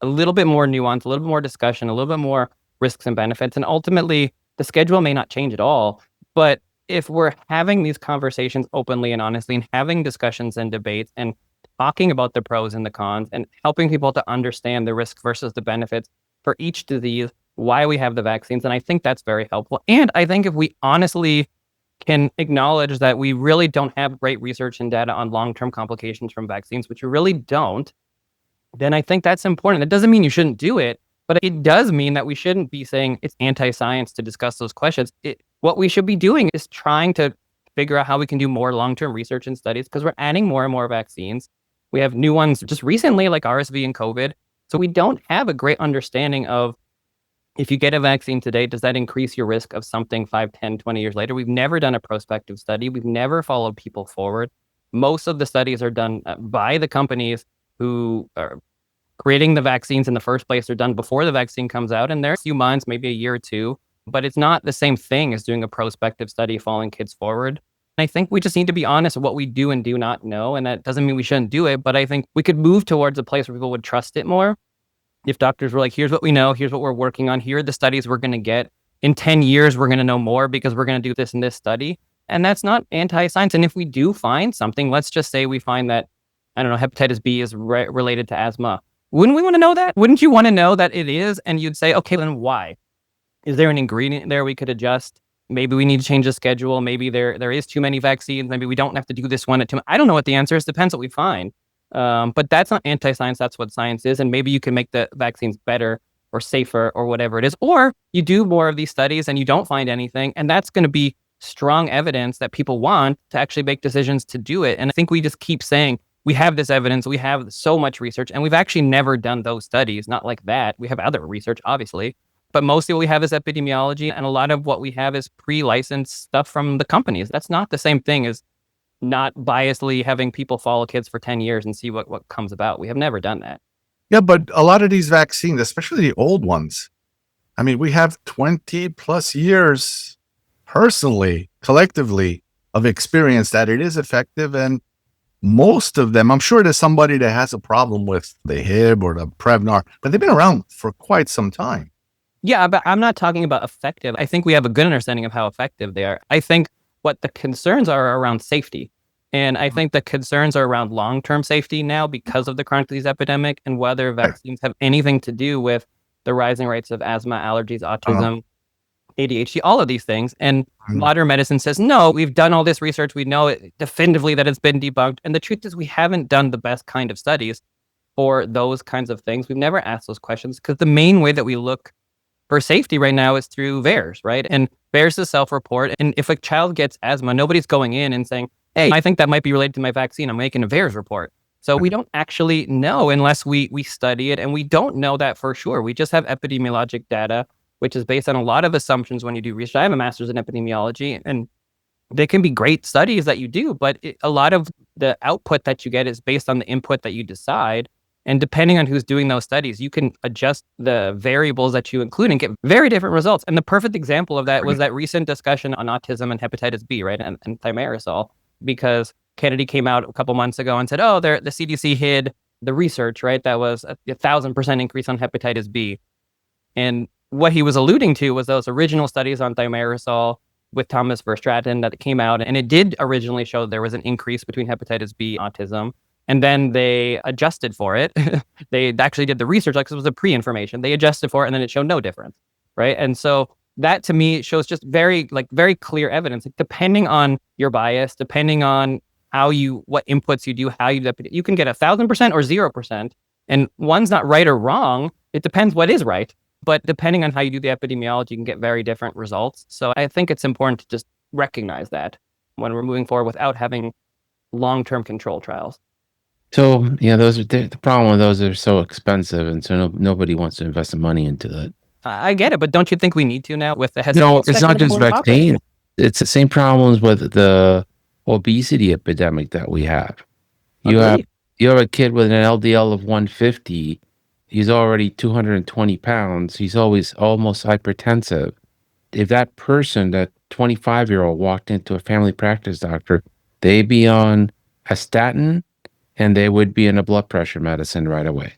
a little bit more nuance, a little bit more discussion, a little bit more risks and benefits, and ultimately the schedule may not change at all. But if we're having these conversations openly and honestly and having discussions and debates and talking about the pros and the cons and helping people to understand the risks versus the benefits for each disease, why we have the vaccines, and I think that's very helpful. And I think if we honestly can acknowledge that we really don't have great research and data on long-term complications from vaccines, which we really don't, then I think that's important. It doesn't mean you shouldn't do it, but it does mean that we shouldn't be saying it's anti-science to discuss those questions. What we should be doing is trying to figure out how we can do more long-term research and studies, because we're adding more and more vaccines. We have new ones just recently, like RSV and COVID. So we don't have a great understanding of, if you get a vaccine today, does that increase your risk of something 5, 10, 20 years later? We've never done a prospective study. We've never followed people forward. Most of the studies are done by the companies who are creating the vaccines in the first place. They're done before the vaccine comes out, and they're a few months, maybe a year or two, but it's not the same thing as doing a prospective study following kids forward. And I think we just need to be honest with what we do and do not know, and that doesn't mean we shouldn't do it, but I think we could move towards a place where people would trust it more. If doctors were like, here's what we know, here's what we're working on, here are the studies we're going to get. In 10 years, we're going to know more because we're going to do this and this study. And that's not anti-science. And if we do find something, let's just say we find that, I don't know, hepatitis B is related to asthma. Wouldn't we want to know that? Wouldn't you want to know that it is? And you'd say, okay, then why? Is there an ingredient there we could adjust? Maybe we need to change the schedule. Maybe there is too many vaccines. Maybe we don't have to do this one at too much. I don't know what the answer is. Depends what we find. But that's not anti-science. That's what science is. And maybe you can make the vaccines better or safer or whatever it is. Or you do more of these studies and you don't find anything. And that's going to be strong evidence that people want to actually make decisions to do it. And I think we just keep saying, we have this evidence, we have so much research, and we've actually never done those studies. Not like that. We have other research, obviously. But mostly what we have is epidemiology. And a lot of what we have is pre-licensed stuff from the companies. That's not the same thing as not biasly having people follow kids for 10 years and see what comes about. We have never done that. Yeah, but a lot of these vaccines, especially the old ones, I mean, we have 20 plus years personally, collectively, of experience that it is effective. And most of them, I'm sure there's somebody that has a problem with the Hib or the Prevnar, but they've been around for quite some time. Yeah, but I'm not talking about effective. I think we have a good understanding of how effective they are. I think what the concerns are around safety. And I think the concerns are around long-term safety now because of the chronic disease epidemic and whether vaccines have anything to do with the rising rates of asthma, allergies, autism, ADHD, all of these things. And modern medicine says, no, we've done all this research. We know it definitively that it's been debunked. And the truth is we haven't done the best kind of studies for those kinds of things. We've never asked those questions because the main way that we look for safety right now is through VAERS, right? And VAERS is self-report. And if a child gets asthma, nobody's going in and saying, hey, I think that might be related to my vaccine. I'm making a VAERS report. So we don't actually know unless we study it. And we don't know that for sure. We just have epidemiologic data, which is based on a lot of assumptions when you do research. I have a master's in epidemiology, and they can be great studies that you do, but a lot of the output that you get is based on the input that you decide. And depending on who's doing those studies, you can adjust the variables that you include and get very different results. And the perfect example of that was that recent discussion on autism and hepatitis B, right? And thimerosal, because Kennedy came out a couple months ago and said, oh, the CDC hid the research, right? That was 1,000% increase on hepatitis B. And what he was alluding to was those original studies on thimerosal with Thomas Verstraeten that came out. And it did originally show there was an increase between hepatitis B and autism. And then they adjusted for it. They actually did the research, like it was a pre-information. They adjusted for it, and then it showed no difference, right? And so that to me shows just very clear evidence. Like, depending on your bias, depending on what inputs you do, you can get 1,000% or 0%. And one's not right or wrong. It depends what is right. But depending on how you do the epidemiology, you can get very different results. So I think it's important to just recognize that when we're moving forward without having long-term control trials. So yeah, those are the problem with those are so expensive, and so nobody wants to invest the money into that. I get it, but don't you think we need to now with the No, it's not just vaccine. It's the same problems with the obesity epidemic that we have. You have a kid with an LDL of 150. He's already 220 pounds. He's always almost hypertensive. If that person, that 25-year-old, walked into a family practice doctor, they'd be on a statin and they would be in a blood pressure medicine right away.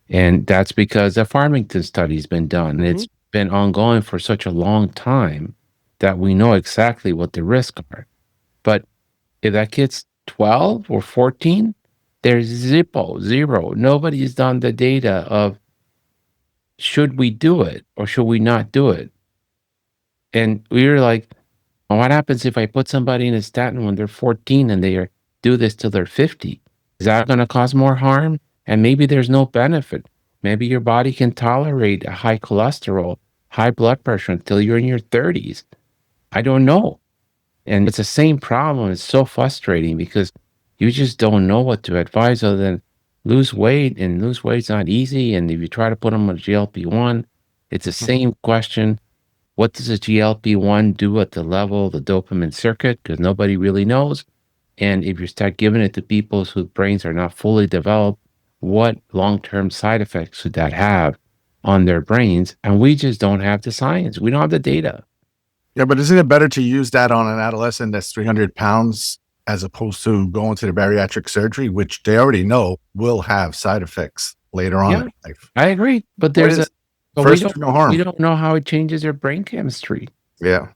And that's because a Farmington study's been done. And it's been ongoing for such a long time that we know exactly what the risks are. But if that kid's 12 or 14, there's zero. Nobody's done the data of should we do it or should we not do it? And we were like, well, what happens if I put somebody in a statin when they're 14 and they do this till they're 50? Is that going to cause more harm? And maybe there's no benefit. Maybe your body can tolerate a high cholesterol, high blood pressure until you're in your 30s. I don't know. And it's the same problem. It's so frustrating because you just don't know what to advise other than lose weight, and lose weight's not easy. And if you try to put them on GLP-1, it's the same question. What does a GLP-1 do at the level of the dopamine circuit? Because nobody really knows. And if you start giving it to people whose brains are not fully developed, what long-term side effects would that have on their brains? And we just don't have the science. We don't have the data. Yeah, but isn't it better to use that on an adolescent that's 300 pounds as opposed to going to the bariatric surgery, which they already know will have side effects later on in life? I agree. But no harm. We don't know how it changes their brain chemistry. Yeah.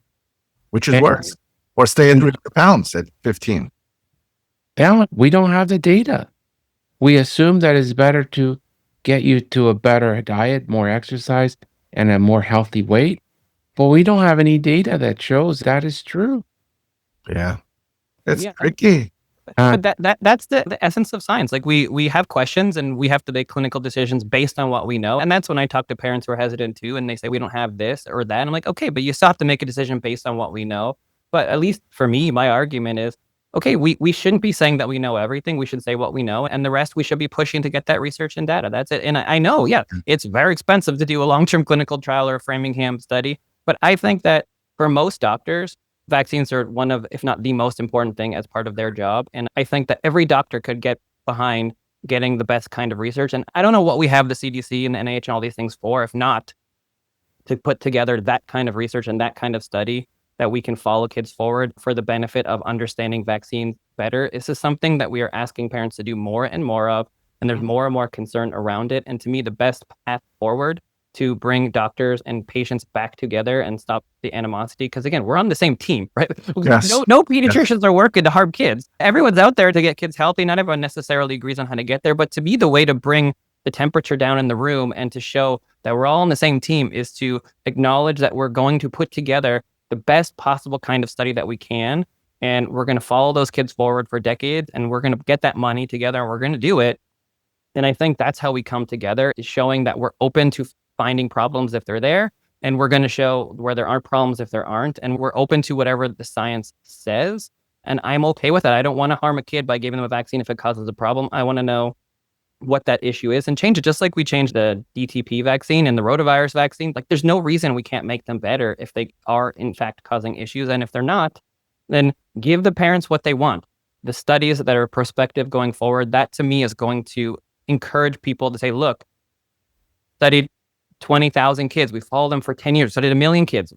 Which is worse. Or stay in 300 pounds at 15. Yeah, we don't have the data. We assume that it's better to get you to a better diet, more exercise, and a more healthy weight. But we don't have any data that shows that is true. Yeah. It's tricky. But that's the essence of science. Like we have questions and we have to make clinical decisions based on what we know. And that's when I talk to parents who are hesitant too, and they say we don't have this or that. And I'm like, okay, but you still have to make a decision based on what we know. But at least for me, my argument is, okay, we shouldn't be saying that we know everything. We should say what we know, and the rest we should be pushing to get that research and data. That's it. And I know, it's very expensive to do a long-term clinical trial or a Framingham study. But I think that for most doctors, vaccines are one of, if not the most important thing as part of their job. And I think that every doctor could get behind getting the best kind of research. And I don't know what we have the CDC and the NIH and all these things for, if not to put together that kind of research and that kind of study that we can follow kids forward for the benefit of understanding vaccines better. This is something that we are asking parents to do more and more of. And there's more and more concern around it. And to me, the best path forward to bring doctors and patients back together and stop the animosity. Because again, we're on the same team, right? Yes. No pediatricians are working to harm kids. Everyone's out there to get kids healthy. Not everyone necessarily agrees on how to get there, but to me, the way to bring the temperature down in the room and to show that we're all on the same team is to acknowledge that we're going to put together the best possible kind of study that we can. And we're going to follow those kids forward for decades, and we're going to get that money together, and we're going to do it. And I think that's how we come together, is showing that we're open to finding problems if they're there. And we're going to show where there aren't problems if there aren't. And we're open to whatever the science says. And I'm okay with that. I don't want to harm a kid by giving them a vaccine if it causes a problem. I want to know what that issue is and change it, just like we changed the DTP vaccine and the rotavirus vaccine. Like, there's no reason we can't make them better if they are in fact causing issues. And if they're not, then give the parents what they want. The studies that are prospective going forward, that to me is going to encourage people to say, look, studied 20,000 kids. We followed them for 10 years, studied 1 million kids.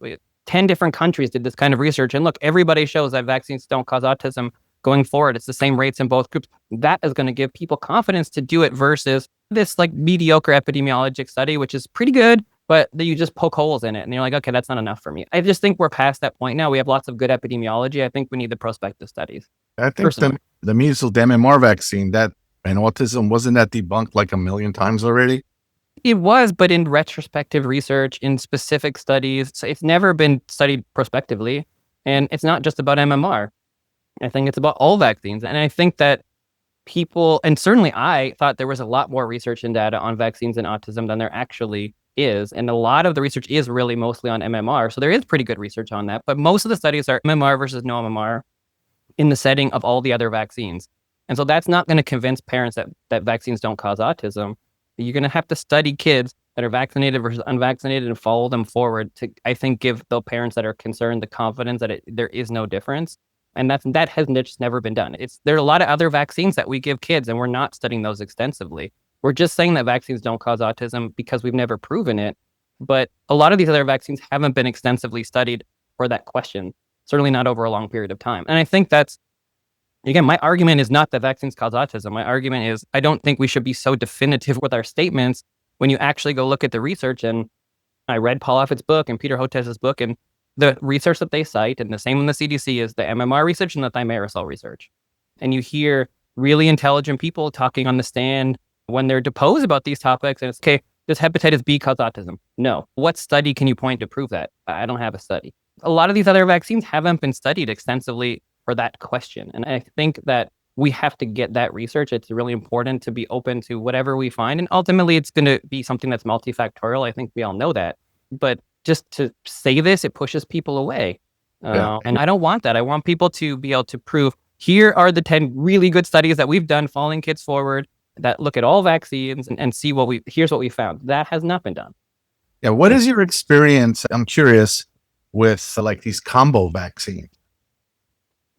10 different countries did this kind of research. And look, everybody shows that vaccines don't cause autism going forward. It's the same rates in both groups. That is going to give people confidence to do it versus this like mediocre epidemiologic study, which is pretty good, but you just poke holes in it. And you're like, okay, that's not enough for me. I just think we're past that point now. We have lots of good epidemiology. I think we need the prospective studies. I think the measles MMR vaccine and autism, wasn't that debunked like 1 million times already? It was, but in retrospective research, in specific studies, so it's never been studied prospectively. And it's not just about MMR. I think it's about all vaccines. And I think that people, and certainly I thought there was a lot more research and data on vaccines and autism than there actually is. And a lot of the research is really mostly on MMR. So there is pretty good research on that. But most of the studies are MMR versus no MMR in the setting of all the other vaccines. And so that's not going to convince parents that vaccines don't cause autism. You're going to have to study kids that are vaccinated versus unvaccinated and follow them forward to, I think, give the parents that are concerned the confidence that there is no difference. And that has just never been done. There are a lot of other vaccines that we give kids, and we're not studying those extensively. We're just saying that vaccines don't cause autism because we've never proven it. But a lot of these other vaccines haven't been extensively studied for that question, certainly not over a long period of time. And I think that's, again, my argument is not that vaccines cause autism. My argument is I don't think we should be so definitive with our statements when you actually go look at the research. And I read Paul Offit's book and Peter Hotez's book, and the research that they cite, and the same in the CDC, is the MMR research and the thimerosal research. And you hear really intelligent people talking on the stand when they're deposed about these topics, and it's, okay, does hepatitis B cause autism? No. What study can you point to prove that? I don't have a study. A lot of these other vaccines haven't been studied extensively for that question. And I think that we have to get that research. It's really important to be open to whatever we find. And ultimately, it's going to be something that's multifactorial. I think we all know that. But just to say this, it pushes people away. And I don't want that. I want people to be able to prove, here are the 10 really good studies that we've done following kids forward that look at all vaccines and see here's what we found. That has not been done. Yeah. What is your experience? I'm curious with like these combo vaccines.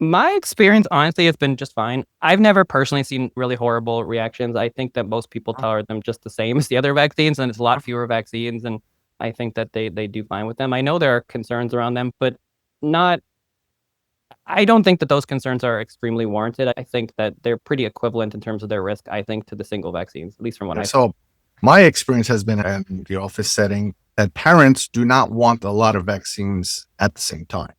My experience, honestly, has been just fine. I've never personally seen really horrible reactions. I think that most people tolerate them just the same as the other vaccines, and it's a lot fewer vaccines, and I think that they do fine with them. I know there are concerns around them, but I don't think that those concerns are extremely warranted. I think that they're pretty equivalent in terms of their risk, I think, to the single vaccines, at least from what I So my experience has been in the office setting that parents do not want a lot of vaccines at the same time.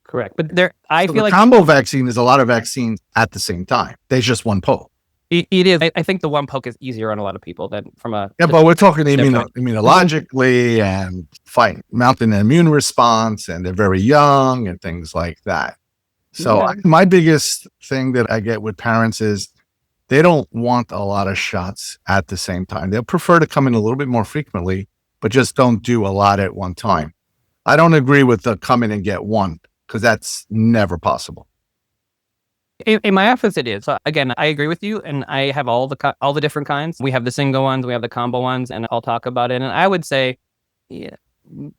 Correct. But I feel like combo vaccine is a lot of vaccines at the same time. There's just one poke. It is. I think the one poke is easier on a lot of people than from a... Yeah, but we're talking immunologically and mounting an immune response, and they're very young and things like that. So my biggest thing that I get with parents is they don't want a lot of shots at the same time. They'll prefer to come in a little bit more frequently, but just don't do a lot at one time. I don't agree with the come in and get one, because that's never possible. In my office, it is. So again, I agree with you, and I have all the different kinds. We have the single ones, we have the combo ones, and I'll talk about it. And I would say,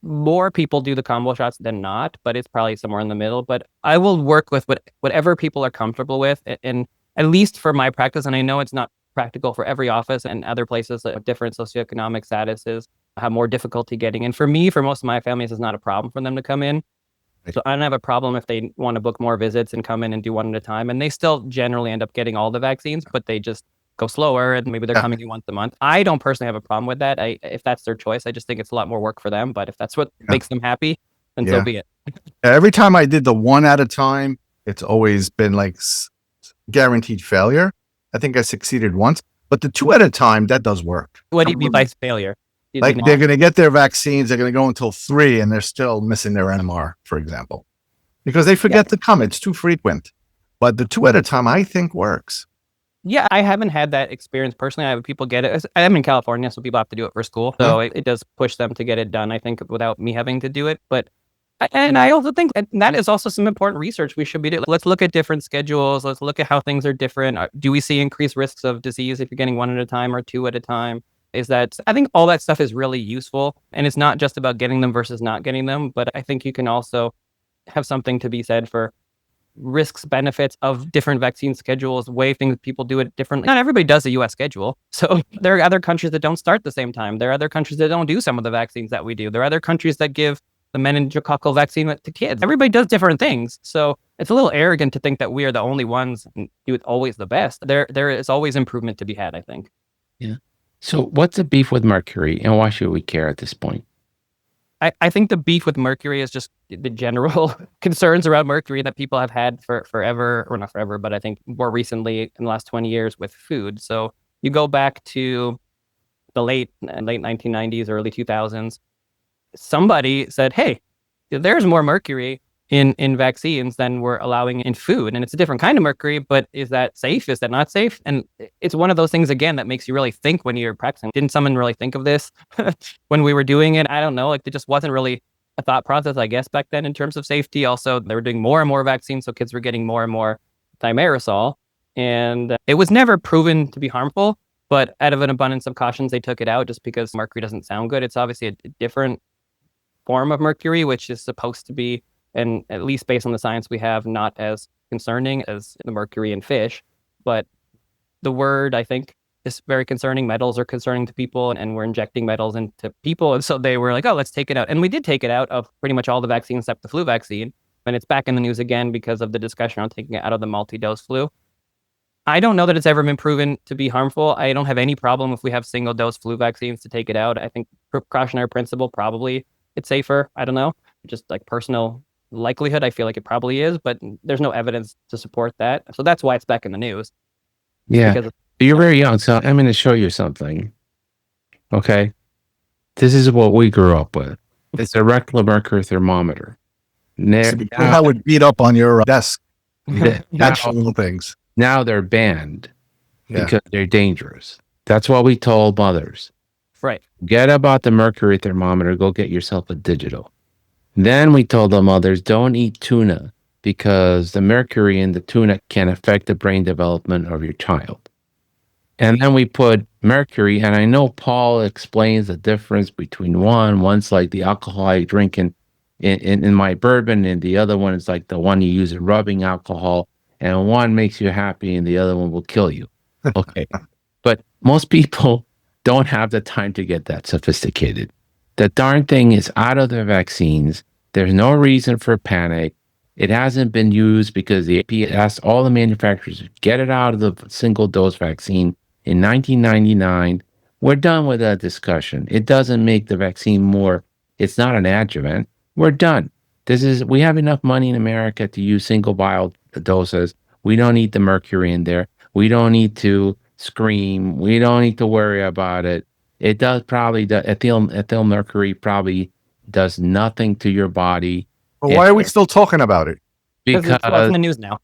more people do the combo shots than not, but it's probably somewhere in the middle. But I will work with whatever people are comfortable with, and at least for my practice. And I know it's not practical for every office, and other places that have different socioeconomic statuses have more difficulty getting in. For me, for most of my families, it's not a problem for them to come in. So I don't have a problem if they want to book more visits and come in and do one at a time. And they still generally end up getting all the vaccines, but they just go slower, and maybe they're Yeah. coming in once a month. I don't personally have a problem with that. If that's their choice, I just think it's a lot more work for them. But if that's what makes them happy, then so Yeah. be it. Every time I did the one at a time, it's always been like guaranteed failure. I think I succeeded once, but the 2 at a time, that does work. What do you mean by failure? Like they're going to get their vaccines, they're going to go until 3 and they're still missing their NMR, for example, because they forget to come. It's too frequent. But the 2 at a time, I think works. Yeah, I haven't had that experience personally. I have people get it. I'm in California, so people have to do it for school. So it does push them to get it done, I think, without me having to do it. And I also think that is also some important research we should be doing. Let's look at different schedules. Let's look at how things are different. Do we see increased risks of disease if you're getting 1 at a time or 2 at a time? I think all that stuff is really useful. And it's not just about getting them versus not getting them, but I think you can also have something to be said for risks, benefits of different vaccine schedules, way things people do it differently. Not everybody does a US schedule. So there are other countries that don't start the same time. There are other countries that don't do some of the vaccines that we do. There are other countries that give the meningococcal vaccine to kids. Everybody does different things. So it's a little arrogant to think that we are the only ones and do it always the best. There is always improvement to be had, I think. Yeah. So what's the beef with mercury, and why should we care at this point? I think the beef with mercury is just the general concerns around mercury that people have had for forever, or not forever, but I think more recently in the last 20 years with food. So you go back to the late 1990s, early 2000s, somebody said, hey, there's more mercury in vaccines than we're allowing in food. And it's a different kind of mercury, but is that safe? Is that not safe? And it's one of those things, again, that makes you really think when you're practicing. Didn't someone really think of this when we were doing it? I don't know. Like, it just wasn't really a thought process, I guess, back then in terms of safety. Also, they were doing more and more vaccines, so kids were getting more and more thimerosal. And it was never proven to be harmful, but out of an abundance of cautions, they took it out just because mercury doesn't sound good. It's obviously a different form of mercury, which is supposed to be, and at least based on the science we have, not as concerning as the mercury in fish. But the word, I think, is very concerning. Metals are concerning to people, and we're injecting metals into people. And so they were like, oh, let's take it out. And we did take it out of pretty much all the vaccines except the flu vaccine. And it's back in the news again because of the discussion on taking it out of the multi-dose flu. I don't know that it's ever been proven to be harmful. I don't have any problem if we have single-dose flu vaccines to take it out. I think precautionary principle, probably it's safer. I don't know. Just like personal likelihood, I feel like it probably is, but there's no evidence to support that. So that's why it's back in the news. Yeah. You're very young, so I'm going to show you something. Okay. This is what we grew up with. It's a rectal mercury thermometer. I would beat up on your desk. Natural things. Now they're banned because they're dangerous. That's what we told mothers. Right. Forget about the mercury thermometer. Go get yourself a digital. Then we told the mothers, don't eat tuna because the mercury in the tuna can affect the brain development of your child. And then we put mercury, and I know Paul explains the difference between one's like the alcohol I drink in my bourbon, and the other one is like the one you use in rubbing alcohol, and one makes you happy and the other one will kill you. Okay. But most people don't have the time to get that sophisticated. The darn thing is out of the vaccines. There's no reason for panic. It hasn't been used because the EPA asked all the manufacturers to get it out of the single dose vaccine in 1999. We're done with that discussion. It doesn't make the vaccine more, it's not an adjuvant. We're done. We have enough money in America to use single vial doses. We don't need the mercury in there. We don't need to scream. We don't need to worry about it. It does probably, the ethyl mercury probably does nothing to your body. But why are we still talking about it? Because it's in the news now.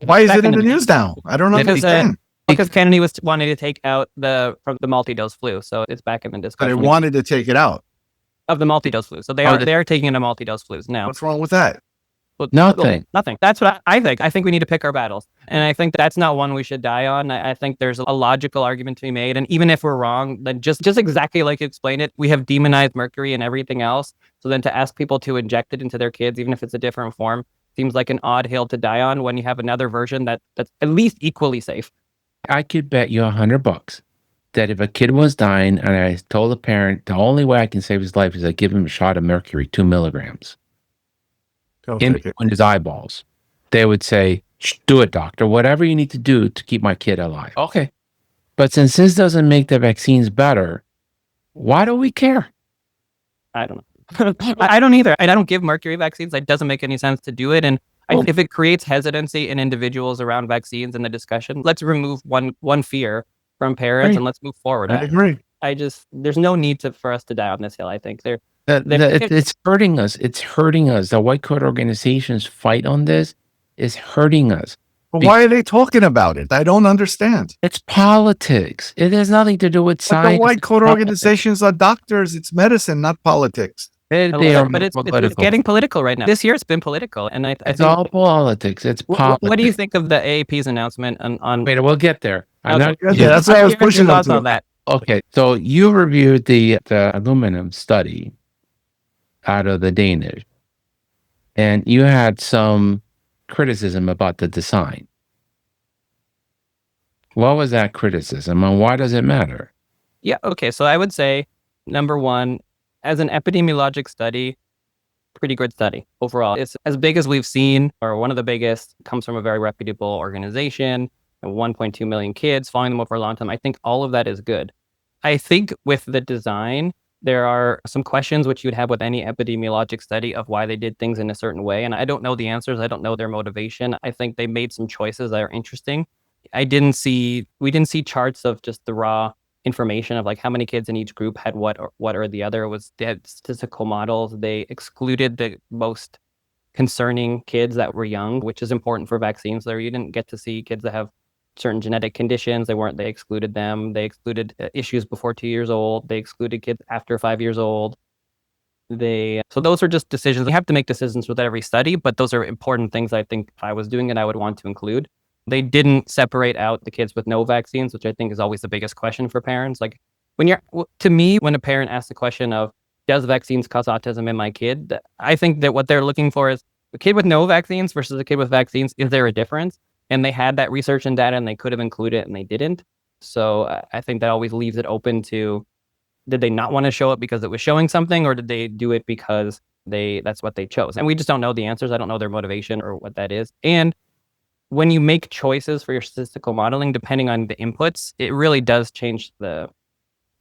Why is it in the news now? I don't understand. Because Kennedy was wanting to take out the multi-dose flu, so it's back in the discussion. But they wanted to take it out of the multi-dose flu, so they are taking it a multi-dose flus now. What's wrong with that? Well, nothing. Nothing. That's what I think. I think we need to pick our battles. And I think that's not one we should die on. I think there's a logical argument to be made. And even if we're wrong, then just exactly like you explained it, we have demonized mercury and everything else. So then to ask people to inject it into their kids, even if it's a different form, seems like an odd hill to die on when you have another version that's at least equally safe. I could bet you $100 that if a kid was dying and I told the parent, the only way I can save his life is I give him a shot of mercury, 2 milligrams. In his eyeballs, they would say, do it, doctor, whatever you need to do to keep my kid alive. Okay. But since this doesn't make the vaccines better, why do we care? I don't know. I don't either. And I don't give mercury vaccines. It doesn't make any sense to do it. And if it creates hesitancy in individuals around vaccines in the discussion, let's remove one fear from parents and let's move forward. I agree. There's no need for us to die on this hill. I think it's hurting us. It's hurting us. The white coat organizations fight on this is hurting us. But why are they talking about it? I don't understand. It's politics. It has nothing to do with science. But the white coat organizations are doctors. It's medicine, not politics. But it's getting political right now. This year it's been political, and I it's think all politics. It's politics. What do you think of the AAP's announcement on? Wait, we'll get there. That's what I was pushing on that. Okay, so you reviewed the aluminum study out of the Danish, and you had some criticism about the design. What was that criticism, and why does it matter? Yeah, okay, so I would say, number one, as an epidemiologic study, pretty good study overall. It's as big as we've seen, or one of the biggest, comes from a very reputable organization, and 1.2 million kids, following them over a long time. I think all of that is good. I think with the design, there are some questions which you'd have with any epidemiologic study of why they did things in a certain way. And I don't know the answers. I don't know their motivation. I think they made some choices that are interesting. We didn't see charts of just the raw information of like how many kids in each group had what or the other. They had statistical models. They excluded the most concerning kids that were young, which is important for vaccines. There, you didn't get to see kids that have certain genetic conditions. They excluded them. They excluded issues before 2 years old. They excluded kids after 5 years old. So those are just decisions. You have to make decisions with every study, but those are important things I think if I was doing it, I would want to include. They didn't separate out the kids with no vaccines, which I think is always the biggest question for parents. Like when a parent asks the question of, does vaccines cause autism in my kid? I think that what they're looking for is a kid with no vaccines versus a kid with vaccines. Is there a difference? And they had that research and data and they could have included it and they didn't. So I think that always leaves it open to, did they not want to show it because it was showing something, or did they do it because that's what they chose? And we just don't know the answers. I don't know their motivation or what that is. And when you make choices for your statistical modeling, depending on the inputs, it really does change the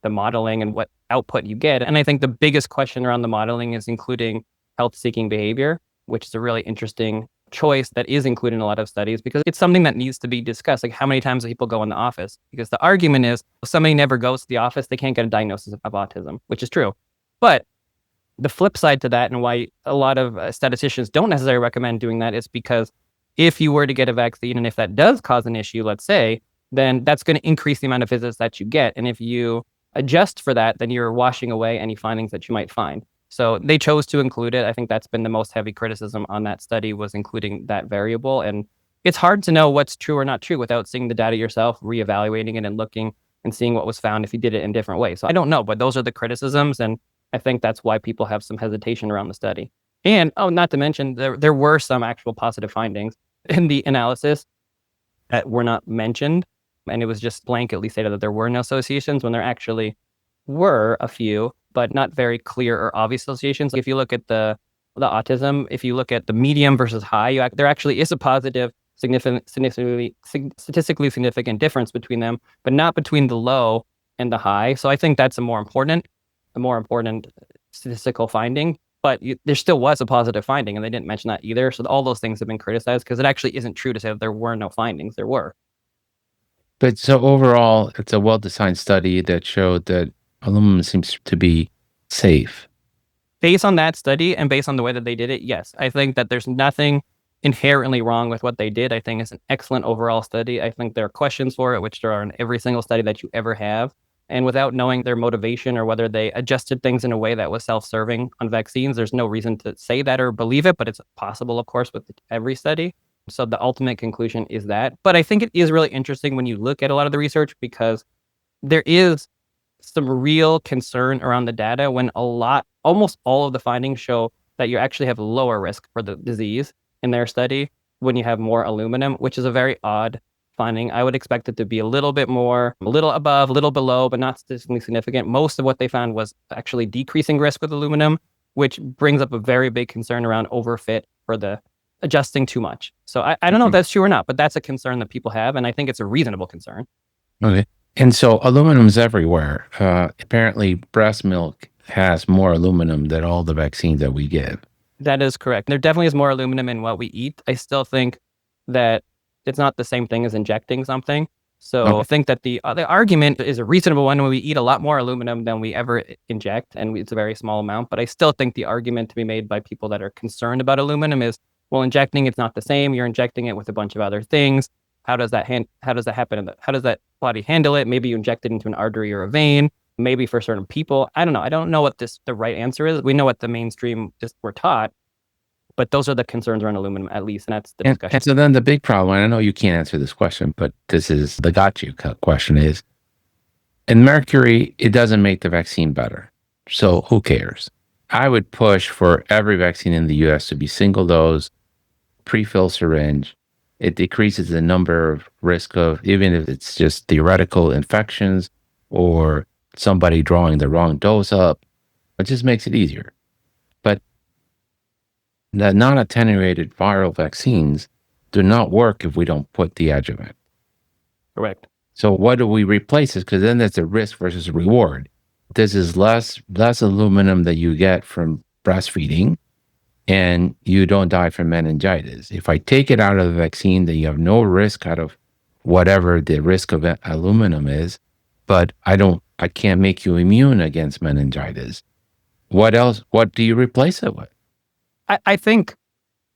modeling and what output you get. And I think the biggest question around the modeling is including health-seeking behavior, which is a really interesting choice that is included in a lot of studies because it's something that needs to be discussed. Like how many times do people go in the office? Because the argument is if somebody never goes to the office, they can't get a diagnosis of autism, which is true. But the flip side to that, and why a lot of statisticians don't necessarily recommend doing that, is because if you were to get a vaccine and if that does cause an issue, let's say, then that's going to increase the amount of visits that you get. And if you adjust for that, then you're washing away any findings that you might find. So they chose to include it. I think that's been the most heavy criticism on that study, was including that variable. And it's hard to know what's true or not true without seeing the data yourself, reevaluating it and looking and seeing what was found if you did it in different ways. So I don't know, but those are the criticisms. And I think that's why people have some hesitation around the study. And not to mention, there were some actual positive findings in the analysis that were not mentioned. And it was just blanketly stated that there were no associations when there actually were a few, but not very clear or obvious associations. If you look at the autism, if you look at the medium versus high, there actually is a positive, statistically significant difference between them, but not between the low and the high. So I think that's a more important statistical finding. But there still was a positive finding, and they didn't mention that either. So all those things have been criticized because it actually isn't true to say that there were no findings. There were. But so overall, it's a well-designed study that showed that aluminum seems to be safe. Based on that study and based on the way that they did it, yes. I think that there's nothing inherently wrong with what they did. I think it's an excellent overall study. I think there are questions for it, which there are in every single study that you ever have. And without knowing their motivation or whether they adjusted things in a way that was self-serving on vaccines, there's no reason to say that or believe it, but it's possible, of course, with every study. So the ultimate conclusion is that. But I think it is really interesting when you look at a lot of the research, because there is some real concern around the data when almost all of the findings show that you actually have lower risk for the disease in their study when you have more aluminum, which is a very odd finding. I would expect it to be a little bit more, a little above, a little below, but not statistically significant. Most of what they found was actually decreasing risk with aluminum, which brings up a very big concern around overfit for the adjusting too much. So I don't know if that's true or not, but that's a concern that people have. And I think it's a reasonable concern. Okay. And so aluminum's everywhere. Apparently, breast milk has more aluminum than all the vaccines that we give. That is correct. There definitely is more aluminum in what we eat. I still think that it's not the same thing as injecting something. So Okay. I think that the argument is a reasonable one when we eat a lot more aluminum than we ever inject, and it's a very small amount. But I still think the argument to be made by people that are concerned about aluminum is, well, injecting it's not the same. You're injecting it with a bunch of other things. How does that happen? How does that body handle it? Maybe you inject it into an artery or a vein. Maybe for certain people, I don't know. I don't know what the right answer is. We know what the mainstream just we're taught, but those are the concerns around aluminum, at least, and that's the discussion. And so then the big problem, and I know you can't answer this question, but this is the got you question is, in mercury, it doesn't make the vaccine better. So who cares? I would push for every vaccine in the US to be single dose, pre-filled syringe. It decreases the number of risk of, even if it's just theoretical infections or somebody drawing the wrong dose up. It just makes it easier. But the non-attenuated viral vaccines do not work if we don't put the adjuvant. Correct. So what do we replace this? Because then there's a risk versus reward. This is less aluminum that you get from breastfeeding, and you don't die from meningitis. If I take it out of the vaccine, then you have no risk out of whatever the risk of aluminum is, but I can't make you immune against meningitis. What else? What do you replace it with? I think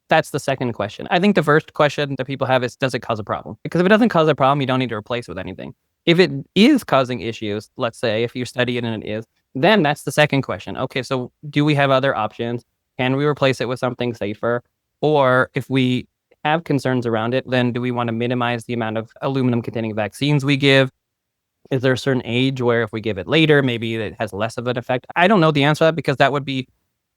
that's the second question. I think the first question that people have is, does it cause a problem? Because if it doesn't cause a problem, you don't need to replace it with anything. If it is causing issues, let's say if you study it and it is, then that's the second question. Okay, so do we have other options? Can we replace it with something safer? Or if we have concerns around it, then do we want to minimize the amount of aluminum containing vaccines we give? Is there a certain age where if we give it later, maybe it has less of an effect? I don't know the answer to that, because that would be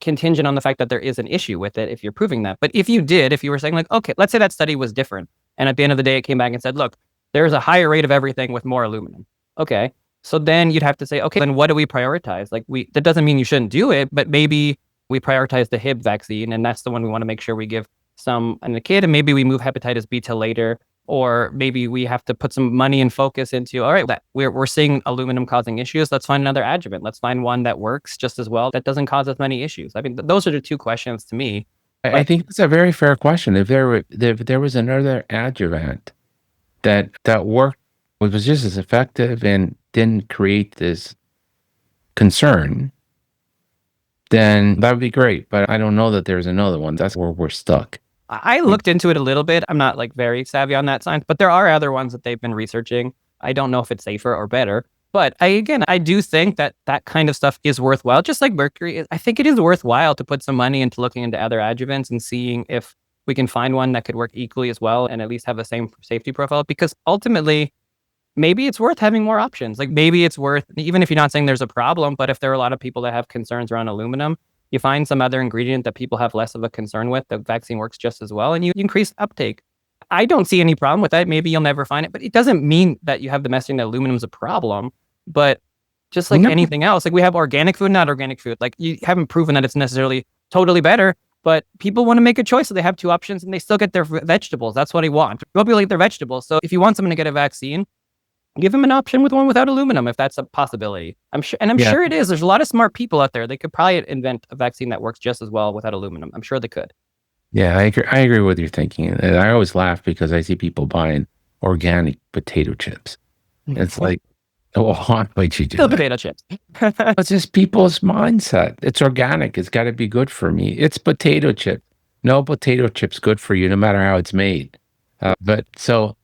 contingent on the fact that there is an issue with it if you're proving that. But if you were saying like, okay, let's say that study was different, and at the end of the day, it came back and said, look, there's a higher rate of everything with more aluminum. Okay. So then you'd have to say, okay, then what do we prioritize? Like that doesn't mean you shouldn't do it, but maybe we prioritize the Hib vaccine, and that's the one we want to make sure we give some in a kid, and maybe we move hepatitis B to later, or maybe we have to put some money and focus into, all right, we're seeing aluminum causing issues. Let's find another adjuvant. Let's find one that works just as well, that doesn't cause as many issues. I mean, those are the two questions to me. I think that's a very fair question. If there was another adjuvant that worked, was just as effective and didn't create this concern, then that would be great. But I don't know that there's another one. That's where we're stuck. I looked into it a little bit. I'm not like very savvy on that science, but there are other ones that they've been researching. I don't know if it's safer or better, but I do think that kind of stuff is worthwhile. Just like mercury, I think it is worthwhile to put some money into looking into other adjuvants and seeing if we can find one that could work equally as well and at least have the same safety profile, because ultimately, maybe it's worth having more options. Like maybe it's worth, even if you're not saying there's a problem, but if there are a lot of people that have concerns around aluminum, you find some other ingredient that people have less of a concern with, the vaccine works just as well, and you increase uptake. I don't see any problem with that. Maybe you'll never find it, but it doesn't mean that you have the messaging that aluminum is a problem. But just like anything else, like we have organic food, not organic food. Like you haven't proven that it's necessarily totally better, but people want to make a choice. So they have two options and they still get their vegetables. That's what they want. People like their vegetables. So if you want someone to get a vaccine, give them an option with one without aluminum, if that's a possibility. I'm sure it is. There's a lot of smart people out there. They could probably invent a vaccine that works just as well without aluminum. I'm sure they could. Yeah, I agree with your thinking. And I always laugh because I see people buying organic potato chips. It's like, oh, why would you do Still that? potato chips. It's just people's mindset. It's organic. It's got to be good for me. It's potato chip. No potato chip's good for you, no matter how it's made. So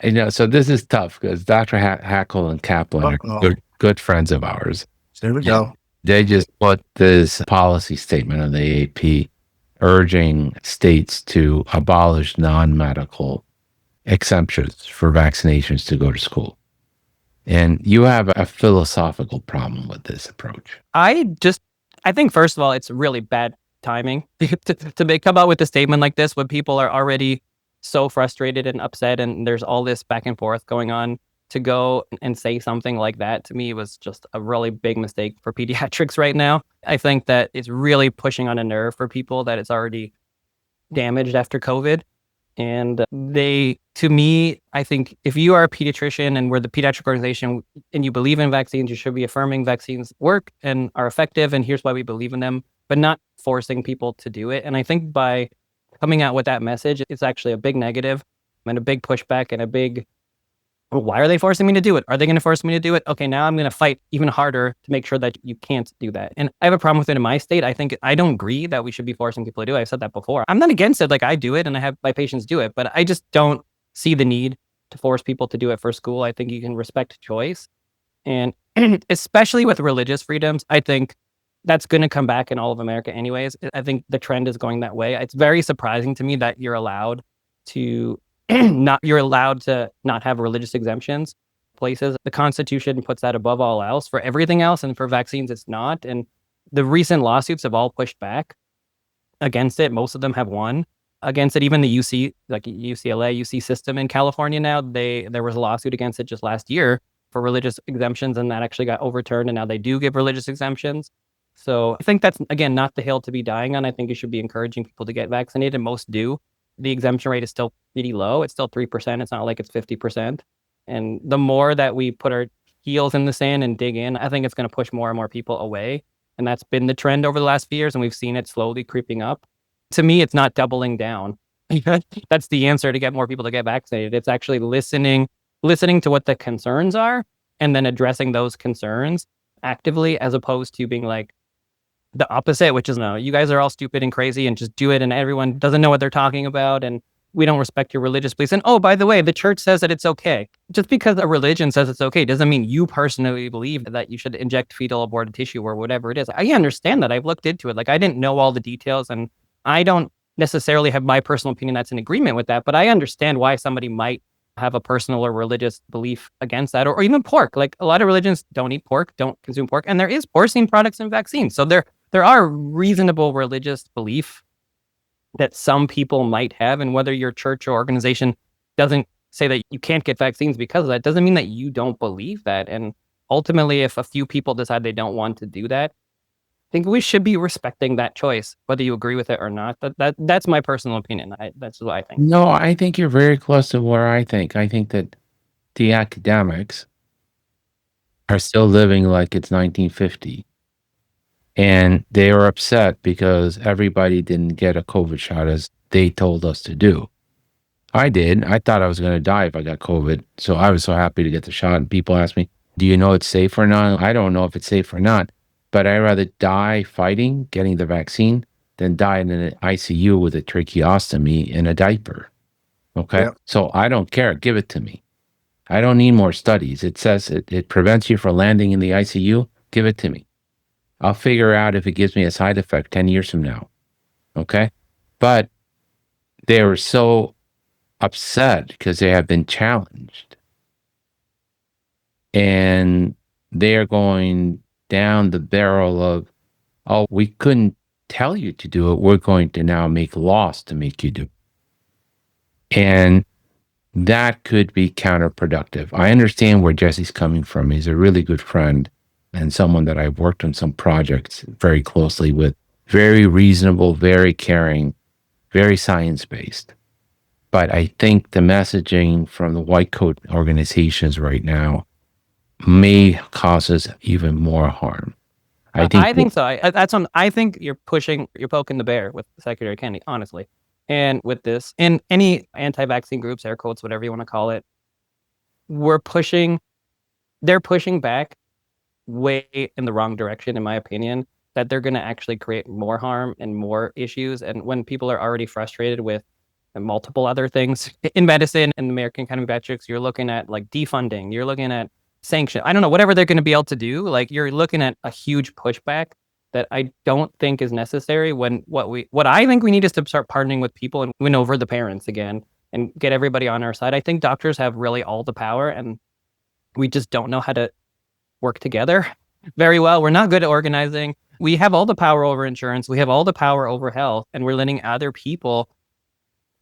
this is tough because Dr. Hackle and Kaplan are good friends of ours. There we go. They just put this policy statement on the AAP urging states to abolish non-medical exemptions for vaccinations to go to school. And you have a philosophical problem with this approach. I think, first of all, it's really bad timing to come out with a statement like this when people are already so frustrated and upset, and there's all this back and forth going on. To go and say something like that, to me, was just a really big mistake for pediatrics right now. I think that it's really pushing on a nerve for people that it's already damaged after COVID. And to me, I think if you are a pediatrician and we're the pediatric organization and you believe in vaccines, you should be affirming vaccines work and are effective. And here's why we believe in them, but not forcing people to do it. And I think by coming out with that message, it's actually a big negative and a big pushback and a big, well, why are they forcing me to do it? Are they going to force me to do it? Okay, now I'm going to fight even harder to make sure that you can't do that. And I have a problem with it in my state. I think I don't agree that we should be forcing people to do it. I've said that before. I'm not against it. Like, I do it and I have my patients do it, but I just don't see the need to force people to do it for school. I think you can respect choice. And especially with religious freedoms, I think that's going to come back in all of America anyways. I think the trend is going that way. It's very surprising to me that you're allowed to not have religious exemptions places. The Constitution puts that above all else for everything else, and for vaccines it's not. And the recent lawsuits have all pushed back against it. Most of them have won against it. Even the UCLA UC system in California now, there was a lawsuit against it just last year for religious exemptions, and that actually got overturned, and now they do give religious exemptions. So I think that's, again, not the hill to be dying on. I think you should be encouraging people to get vaccinated, and most do. The exemption rate is still pretty low. It's still 3%. It's not like it's 50%. And the more that we put our heels in the sand and dig in, I think it's going to push more and more people away. And that's been the trend over the last few years, and we've seen it slowly creeping up. To me, it's not doubling down. That's the answer to get more people to get vaccinated. It's actually listening to what the concerns are and then addressing those concerns actively, as opposed to being like, the opposite, which is, no, you guys are all stupid and crazy and just do it, and everyone doesn't know what they're talking about, and we don't respect your religious beliefs. And oh, by the way, the church says that it's okay. Just because a religion says it's okay doesn't mean you personally believe that you should inject fetal aborted tissue or whatever it is. I understand that. I've looked into it. Like, I didn't know all the details, and I don't necessarily have my personal opinion that's in agreement with that, but I understand why somebody might have a personal or religious belief against that, or even pork. Like, a lot of religions don't eat pork, don't consume pork, and there is porcine products in vaccines. So there are reasonable religious belief that some people might have, and whether your church or organization doesn't say that you can't get vaccines because of that, doesn't mean that you don't believe that. And ultimately, if a few people decide they don't want to do that, I think we should be respecting that choice, whether you agree with it or not. That's my personal opinion. That's what I think. No, I think you're very close to where I think. I think that the academics are still living like it's 1950. And they are upset because everybody didn't get a COVID shot as they told us to do. I did. I thought I was going to die if I got COVID. So I was so happy to get the shot. And people ask me, do you know it's safe or not? I don't know if it's safe or not, but I'd rather die fighting, getting the vaccine, than die in an ICU with a tracheostomy in a diaper. Okay. Yep. So I don't care. Give it to me. I don't need more studies. It says it prevents you from landing in the ICU. Give it to me. I'll figure out if it gives me a side effect 10 years from now. Okay. But they were so upset because they have been challenged. And they are going down the barrel of, oh, we couldn't tell you to do it. We're going to now make laws to make you do it. And that could be counterproductive. I understand where Jesse's coming from. He's a really good friend and someone that I've worked on some projects very closely with. Very reasonable, very caring, very science-based. But I think the messaging from the white coat organizations right now may cause us even more harm. I think so. I think you're poking the bear with Secretary Kennedy, honestly. And with this, and any anti-vaccine groups, air quotes, whatever you want to call it, they're pushing back way in the wrong direction, in my opinion, that they're going to actually create more harm and more issues. And when people are already frustrated with multiple other things in medicine and the American Academy of Pediatrics, you're looking at like defunding, you're looking at sanction. I don't know, whatever they're going to be able to do, like you're looking at a huge pushback that I don't think is necessary, when what I think we need is to start partnering with people and win over the parents again and get everybody on our side. I think doctors have really all the power, and we just don't know how to work together very well. We're not good at organizing. We have all the power over insurance. We have all the power over health, and we're letting other people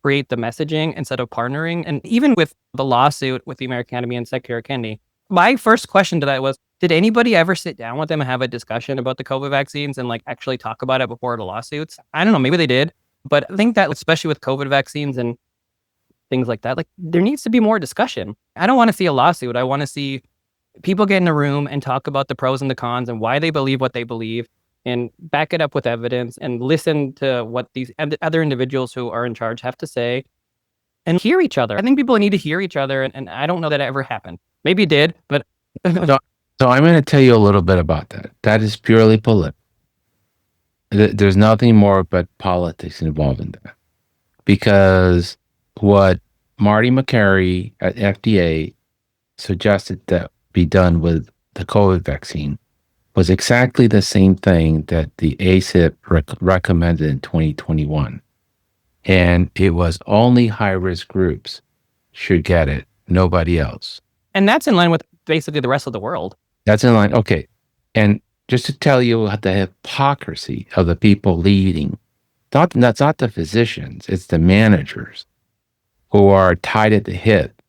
create the messaging instead of partnering. And even with the lawsuit with the American Academy and Secretary Kennedy, my first question to that was, did anybody ever sit down with them and have a discussion about the COVID vaccines and like actually talk about it before the lawsuits? I don't know, maybe they did, but I think that especially with COVID vaccines and things like that. Like, there needs to be more discussion. I don't want to see a lawsuit. I want to see people get in a room and talk about the pros and the cons and why they believe what they believe, and back it up with evidence and listen to what these other individuals who are in charge have to say and hear each other. I think people need to hear each other, and I don't know that it ever happened. Maybe it did, but So I'm going to tell you a little bit about that. That is purely political. There's nothing more but politics involved in that. Because what Marty McCary at FDA suggested that be done with the COVID vaccine was exactly the same thing that the ACIP recommended in 2021. And it was only high-risk groups should get it, nobody else. And that's in line with basically the rest of the world. That's in line. Okay. And just to tell you the hypocrisy of the people leading, that's not the physicians, it's the managers who are tied at the hip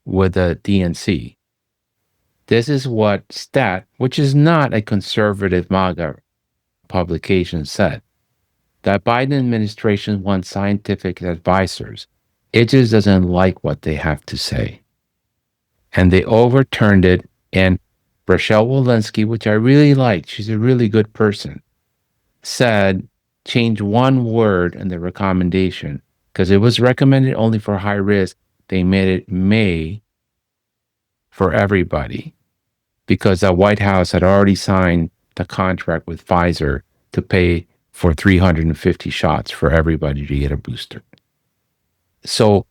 with the DNC. This is what STAT, which is not a conservative MAGA publication, said. That Biden administration wants scientific advisors. It just doesn't like what they have to say. And they overturned it. And Rochelle Walensky, which I really liked, she's a really good person, said, change one word in the recommendation, because it was recommended only for high risk. They made it may for everybody, because the White House had already signed the contract with Pfizer to pay for 350 shots for everybody to get a booster. So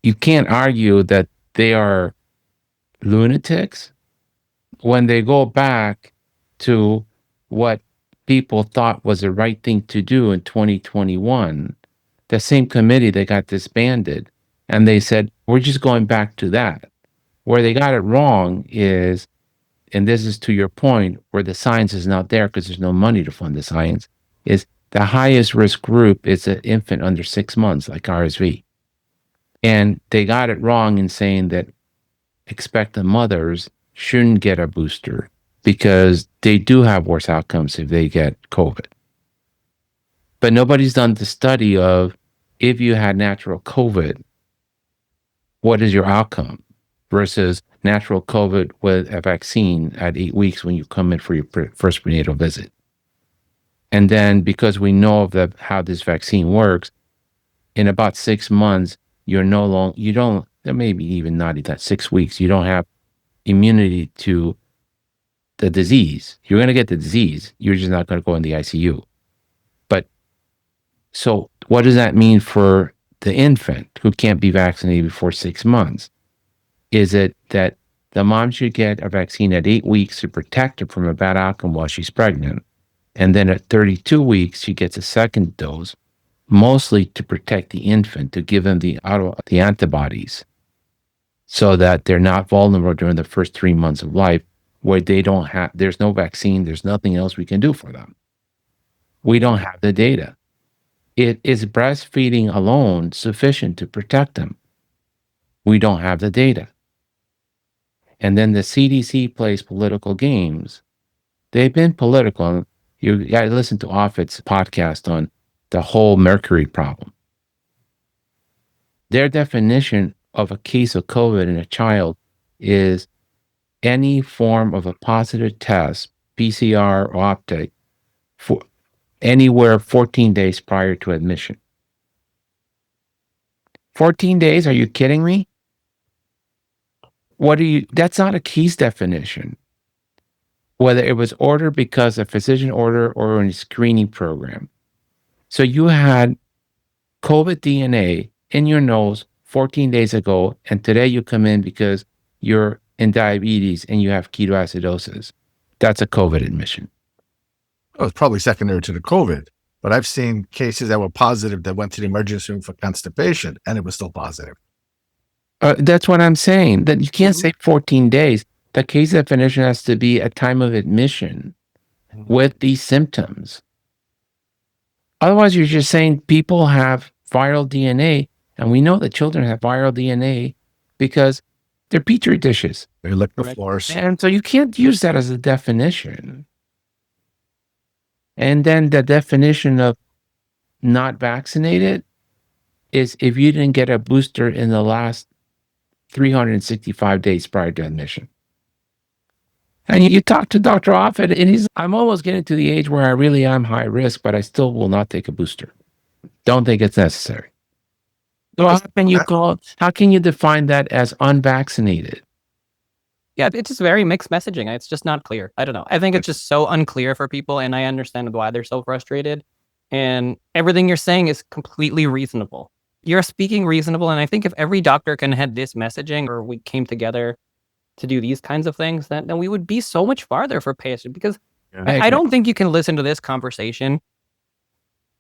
you can't argue that they are lunatics when they go back to what people thought was the right thing to do in 2021. The same committee that got disbanded, and they said, we're just going back to that. Where they got it wrong is, and this is to your point, where the science is not there because there's no money to fund the science, is the highest risk group is an infant under 6 months, like RSV. And they got it wrong in saying that expectant mothers shouldn't get a booster because they do have worse outcomes if they get COVID. But nobody's done the study of, if you had natural COVID, what is your outcome versus natural COVID with a vaccine at 8 weeks when you come in for your first prenatal visit. And then, because we know of how this vaccine works, in about 6 months, maybe even not that 6 weeks, you don't have immunity to the disease. You're going to get the disease. You're just not going to go in the ICU. But so what does that mean for the infant who can't be vaccinated before 6 months? Is it that the mom should get a vaccine at 8 weeks to protect her from a bad outcome while she's pregnant? And then at 32 weeks, she gets a second dose, mostly to protect the infant, to give them the antibodies so that they're not vulnerable during the first 3 months of life, where there's no vaccine, there's nothing else we can do for them. We don't have the data. Is breastfeeding alone sufficient to protect them? We don't have the data. And then the CDC plays political games. They've been political. You got to listen to Offit's podcast on the whole mercury problem. Their definition of a case of COVID in a child is any form of a positive test, PCR or optic, for anywhere 14 days prior to admission. 14 days? Are you kidding me? That's not a case definition. Whether it was ordered because a physician order or in a screening program. So you had COVID DNA in your nose 14 days ago, and today you come in because you're in diabetes and you have ketoacidosis. That's a COVID admission. Oh, it's probably secondary to the COVID, but I've seen cases that were positive that went to the emergency room for constipation, and it was still positive. That's what I'm saying. That you can't say 14 days. The case definition has to be a time of admission with these symptoms. Otherwise, you're just saying people have viral DNA, and we know that children have viral DNA because they're petri dishes. They lick the floors. And so you can't use that as a definition. And then the definition of not vaccinated is if you didn't get a booster in the last 365 days prior to admission. And you talk to Dr. Offit, and I'm almost getting to the age where I really am high risk, but I still will not take a booster. Don't think it's necessary. So how can you define that as unvaccinated? Yeah, it's just very mixed messaging. It's just not clear. I don't know. I think it's just so unclear for people, and I understand why they're so frustrated. And everything you're saying is completely reasonable. You're speaking reasonable, and I think if every doctor can have this messaging, or we came together to do these kinds of things, then we would be so much farther for patients. Because I don't think you can listen to this conversation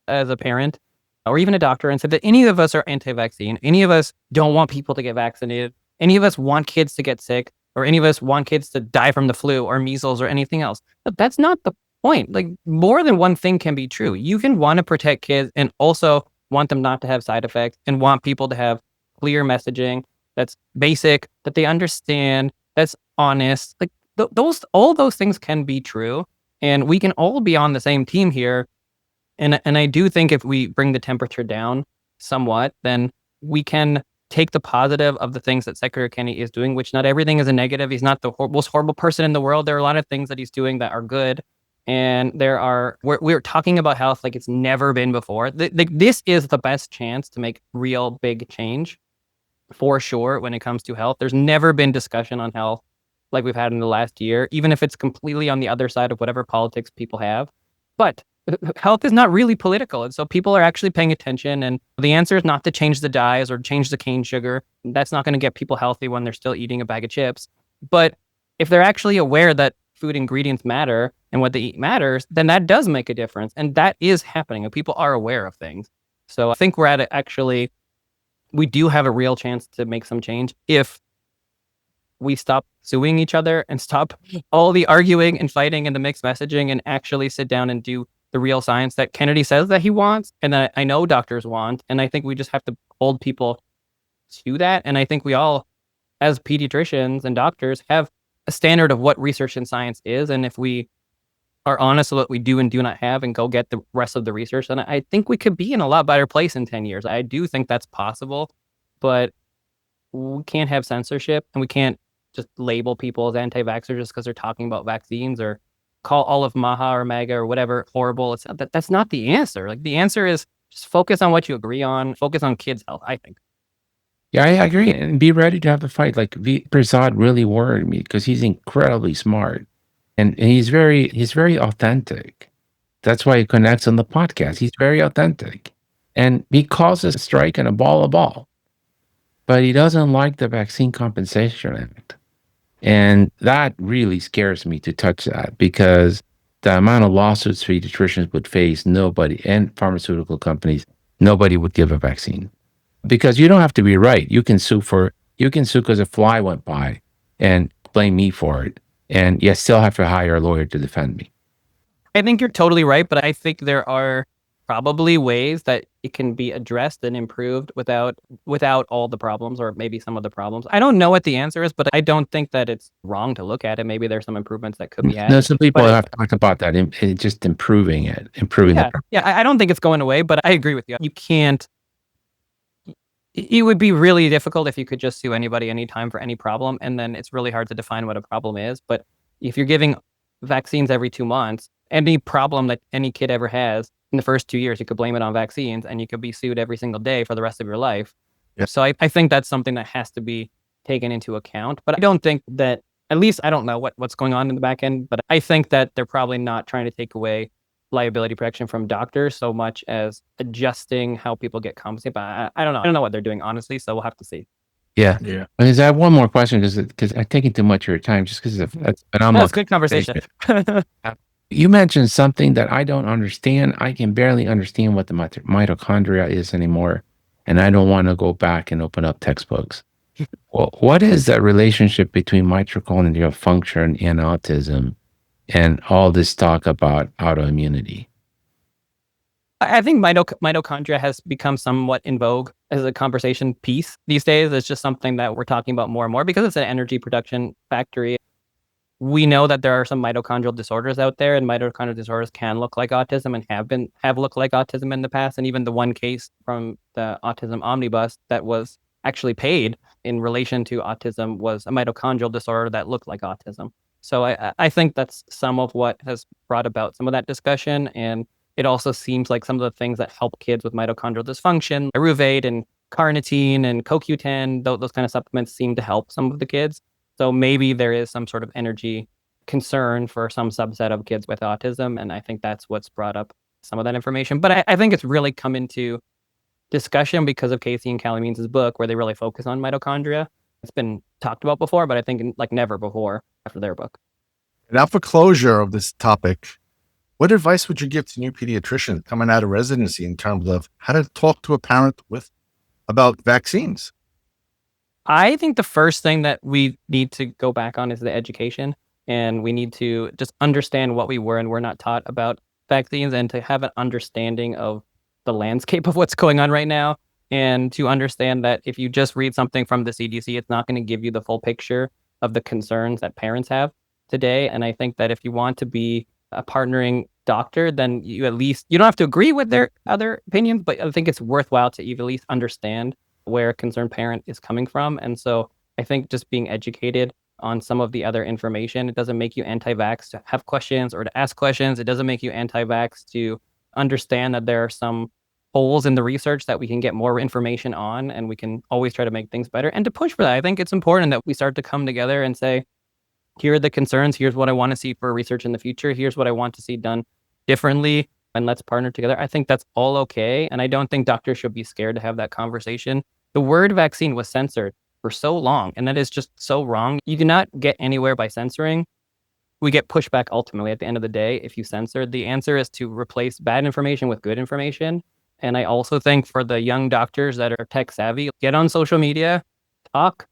as a parent or even a doctor and say that any of us are anti-vaccine, any of us don't want people to get vaccinated, any of us want kids to get sick, or any of us want kids to die from the flu or measles or anything else. But that's not the point. Like, more than one thing can be true. You can want to protect kids and also want them not to have side effects and want people to have clear messaging that's basic, that they understand, that's honest. Like all those things can be true, and we can all be on the same team here. And I do think if we bring the temperature down somewhat, then we can take the positive of the things that Secretary Kennedy is doing, which not everything is a negative. He's not the most horrible person in the world. There are a lot of things that he's doing that are good. And we're talking about health like it's never been before. This is the best chance to make real big change for sure when it comes to health. There's never been discussion on health like we've had in the last year, even if it's completely on the other side of whatever politics people have. But health is not really political. And so people are actually paying attention. And the answer is not to change the dyes or change the cane sugar. That's not going to get people healthy when they're still eating a bag of chips. But if they're actually aware that food ingredients matter and what they eat matters, then that does make a difference. And that is happening. And people are aware of things. So I think we're at we do have a real chance to make some change if we stop suing each other and stop all the arguing and fighting and the mixed messaging and actually sit down and do the real science that Kennedy says that he wants and that I know doctors want. And I think we just have to hold people to that. And I think we all, as pediatricians and doctors, have a standard of what research and science is. And if we are honest with what we do and do not have and go get the rest of the research, then I think we could be in a lot better place in 10 years. I do think that's possible, but we can't have censorship and we can't just label people as anti-vaxxers just because they're talking about vaccines or call all of MAHA or MAGA or whatever horrible. That's not the answer. Like, the answer is just focus on what you agree on, focus on kids' health, I think. Yeah, I agree. And be ready to have the fight. Like, Prasad really worried me because he's incredibly smart and he's very authentic. That's why he connects on the podcast. He's very authentic. And he calls a strike and a ball. But he doesn't like the Vaccine Compensation Act. And that really scares me to touch that because the amount of lawsuits pediatricians would face, nobody, and pharmaceutical companies, nobody would give a vaccine. Because you don't have to be right. You can sue because a fly went by and blame me for it. And you still have to hire a lawyer to defend me. I think you're totally right, but I think there are probably ways that it can be addressed and improved without all the problems or maybe some of the problems. I don't know what the answer is, but I don't think that it's wrong to look at it. Maybe there's some improvements that could be had. No, some people have talked about that, just improving it. Yeah, I don't think it's going away, but I agree with you. You can't. It would be really difficult if you could just sue anybody anytime for any problem, and then it's really hard to define what a problem is. But if you're giving vaccines every 2 months, any problem that any kid ever has in the first 2 years, you could blame it on vaccines and you could be sued every single day for the rest of your life. Yep. So I think that's something that has to be taken into account. But I don't think that, at least I don't know what's going on in the back end, but I think that they're probably not trying to take away liability protection from doctors so much as adjusting how people get compensated. But I don't know. I don't know what they're doing, honestly. So we'll have to see. Yeah. Because I have one more question because I'm taking too much of your time just because that's phenomenal. That's a good conversation. You mentioned something that I don't understand. I can barely understand what the mitochondria is anymore. And I don't want to go back and open up textbooks. Well, what is that relationship between mitochondrial function and autism and all this talk about autoimmunity? I think mitochondria has become somewhat in vogue as a conversation piece these days. It's just something that we're talking about more and more because it's an energy production factory. we know that there are some mitochondrial disorders out there, and mitochondrial disorders can look like autism and have looked like autism in the past. And even the one case from the autism omnibus that was actually paid in relation to autism was a mitochondrial disorder that looked like autism. So I think that's some of what has brought about some of that discussion. And it also seems like some of the things that help kids with mitochondrial dysfunction, pyruvate and carnitine and CoQ10, those kind of supplements seem to help some of the kids. So maybe there is some sort of energy concern for some subset of kids with autism. And I think that's what's brought up some of that information. But I think it's really come into discussion because of Casey and Callie Means' book, where they really focus on mitochondria. It's been talked about before, but I think like never before after their book. Now, for closure of this topic, what advice would you give to new pediatricians coming out of residency in terms of how to talk to a parent about vaccines? I think the first thing that we need to go back on is the education, and we need to just understand what we were and we're not taught about vaccines, and to have an understanding of the landscape of what's going on right now, and to understand that if you just read something from the CDC, it's not going to give you the full picture of the concerns that parents have today. And I think that if you want to be a partnering doctor, then you don't have to agree with their other opinions, but I think it's worthwhile to at least understand where a concerned parent is coming from. And so I think just being educated on some of the other information, it doesn't make you anti-vax to have questions or to ask questions. It doesn't make you anti-vax to understand that there are some holes in the research that we can get more information on, and we can always try to make things better and to push for that. I think it's important that we start to come together and say, here are the concerns. Here's what I want to see for research in the future. Here's what I want to see done differently, and let's partner together. I think that's all okay. And I don't think doctors should be scared to have that conversation. The word vaccine was censored for so long, and that is just so wrong. You do not get anywhere by censoring. We get pushback ultimately at the end of the day if you censor. The answer is to replace bad information with good information. And I also think for the young doctors that are tech savvy, get on social media, talk,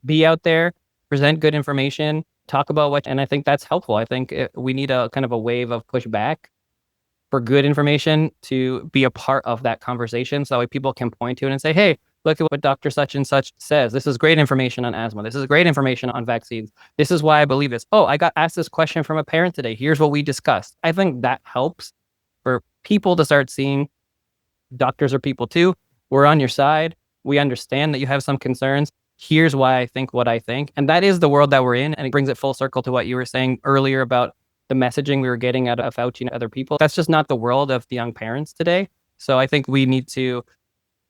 be out there, present good information, talk about and I think that's helpful. I think we need a kind of a wave of pushback for good information to be a part of that conversation. So that way people can point to it and say, hey, look at what Dr. Such and Such says. This is great information on asthma. This is great information on vaccines. This is why I believe this. Oh, I got asked this question from a parent today. Here's what we discussed. I think that helps for people to start seeing doctors are people too. We're on your side. We understand that you have some concerns. Here's why I think what I think. And that is the world that we're in. And it brings it full circle to what you were saying earlier about the messaging we were getting out of Fauci and other people. That's just not the world of the young parents today. So I think we need to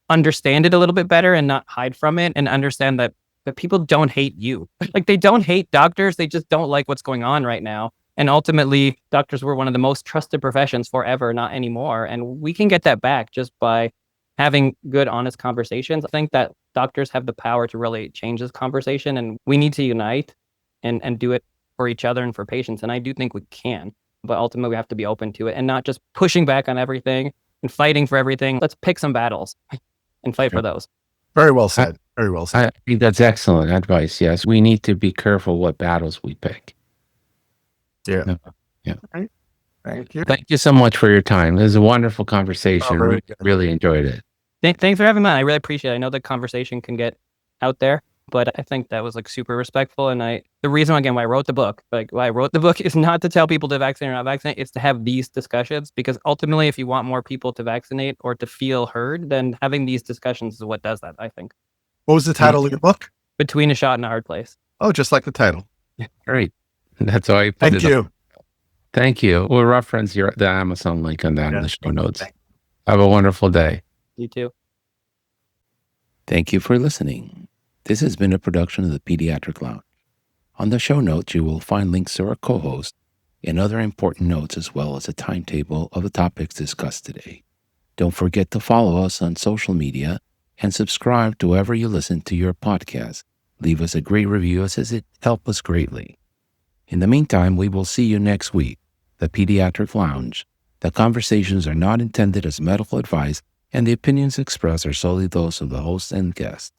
understand it a little bit better and not hide from it, and understand that people don't hate you. Like, they don't hate doctors. They just don't like what's going on right now. And ultimately, doctors were one of the most trusted professions forever, not anymore. And we can get that back just by having good, honest conversations. I think that doctors have the power to really change this conversation, and we need to unite and do it for each other and for patients. And I do think we can, but ultimately we have to be open to it and not just pushing back on everything and fighting for everything. Let's pick some battles and fight for those. Very well said. Very well said. I think that's excellent advice. Yes, we need to be careful what battles we pick. Yeah. No. Yeah. Right. Thank you. Thank you so much for your time. It was a wonderful conversation. very good. Really enjoyed it. Thanks for having me on. I really appreciate it. I know the conversation can get out there, but I think that was like super respectful. And the reason again why I wrote the book, is not to tell people to vaccinate or not vaccinate. It's to have these discussions, because ultimately, if you want more people to vaccinate or to feel heard, then having these discussions is what does that, I think. What was the title of your book? Between a Shot and a Hard Place. Oh, just like the title. Great. That's why I put Thank it you. up. Thank you. We'll reference the Amazon link on that in the show notes. Thank Have a wonderful day. You too. Thank you for listening. This has been a production of the Pediatric Lounge. On the show notes, you will find links to our co-host and other important notes, as well as a timetable of the topics discussed today. Don't forget to follow us on social media and subscribe to wherever you listen to your podcast. Leave us a great review, as it helps us greatly. In the meantime, we will see you next week. The Pediatric Lounge. The conversations are not intended as medical advice, and the opinions expressed are solely those of the host and guest.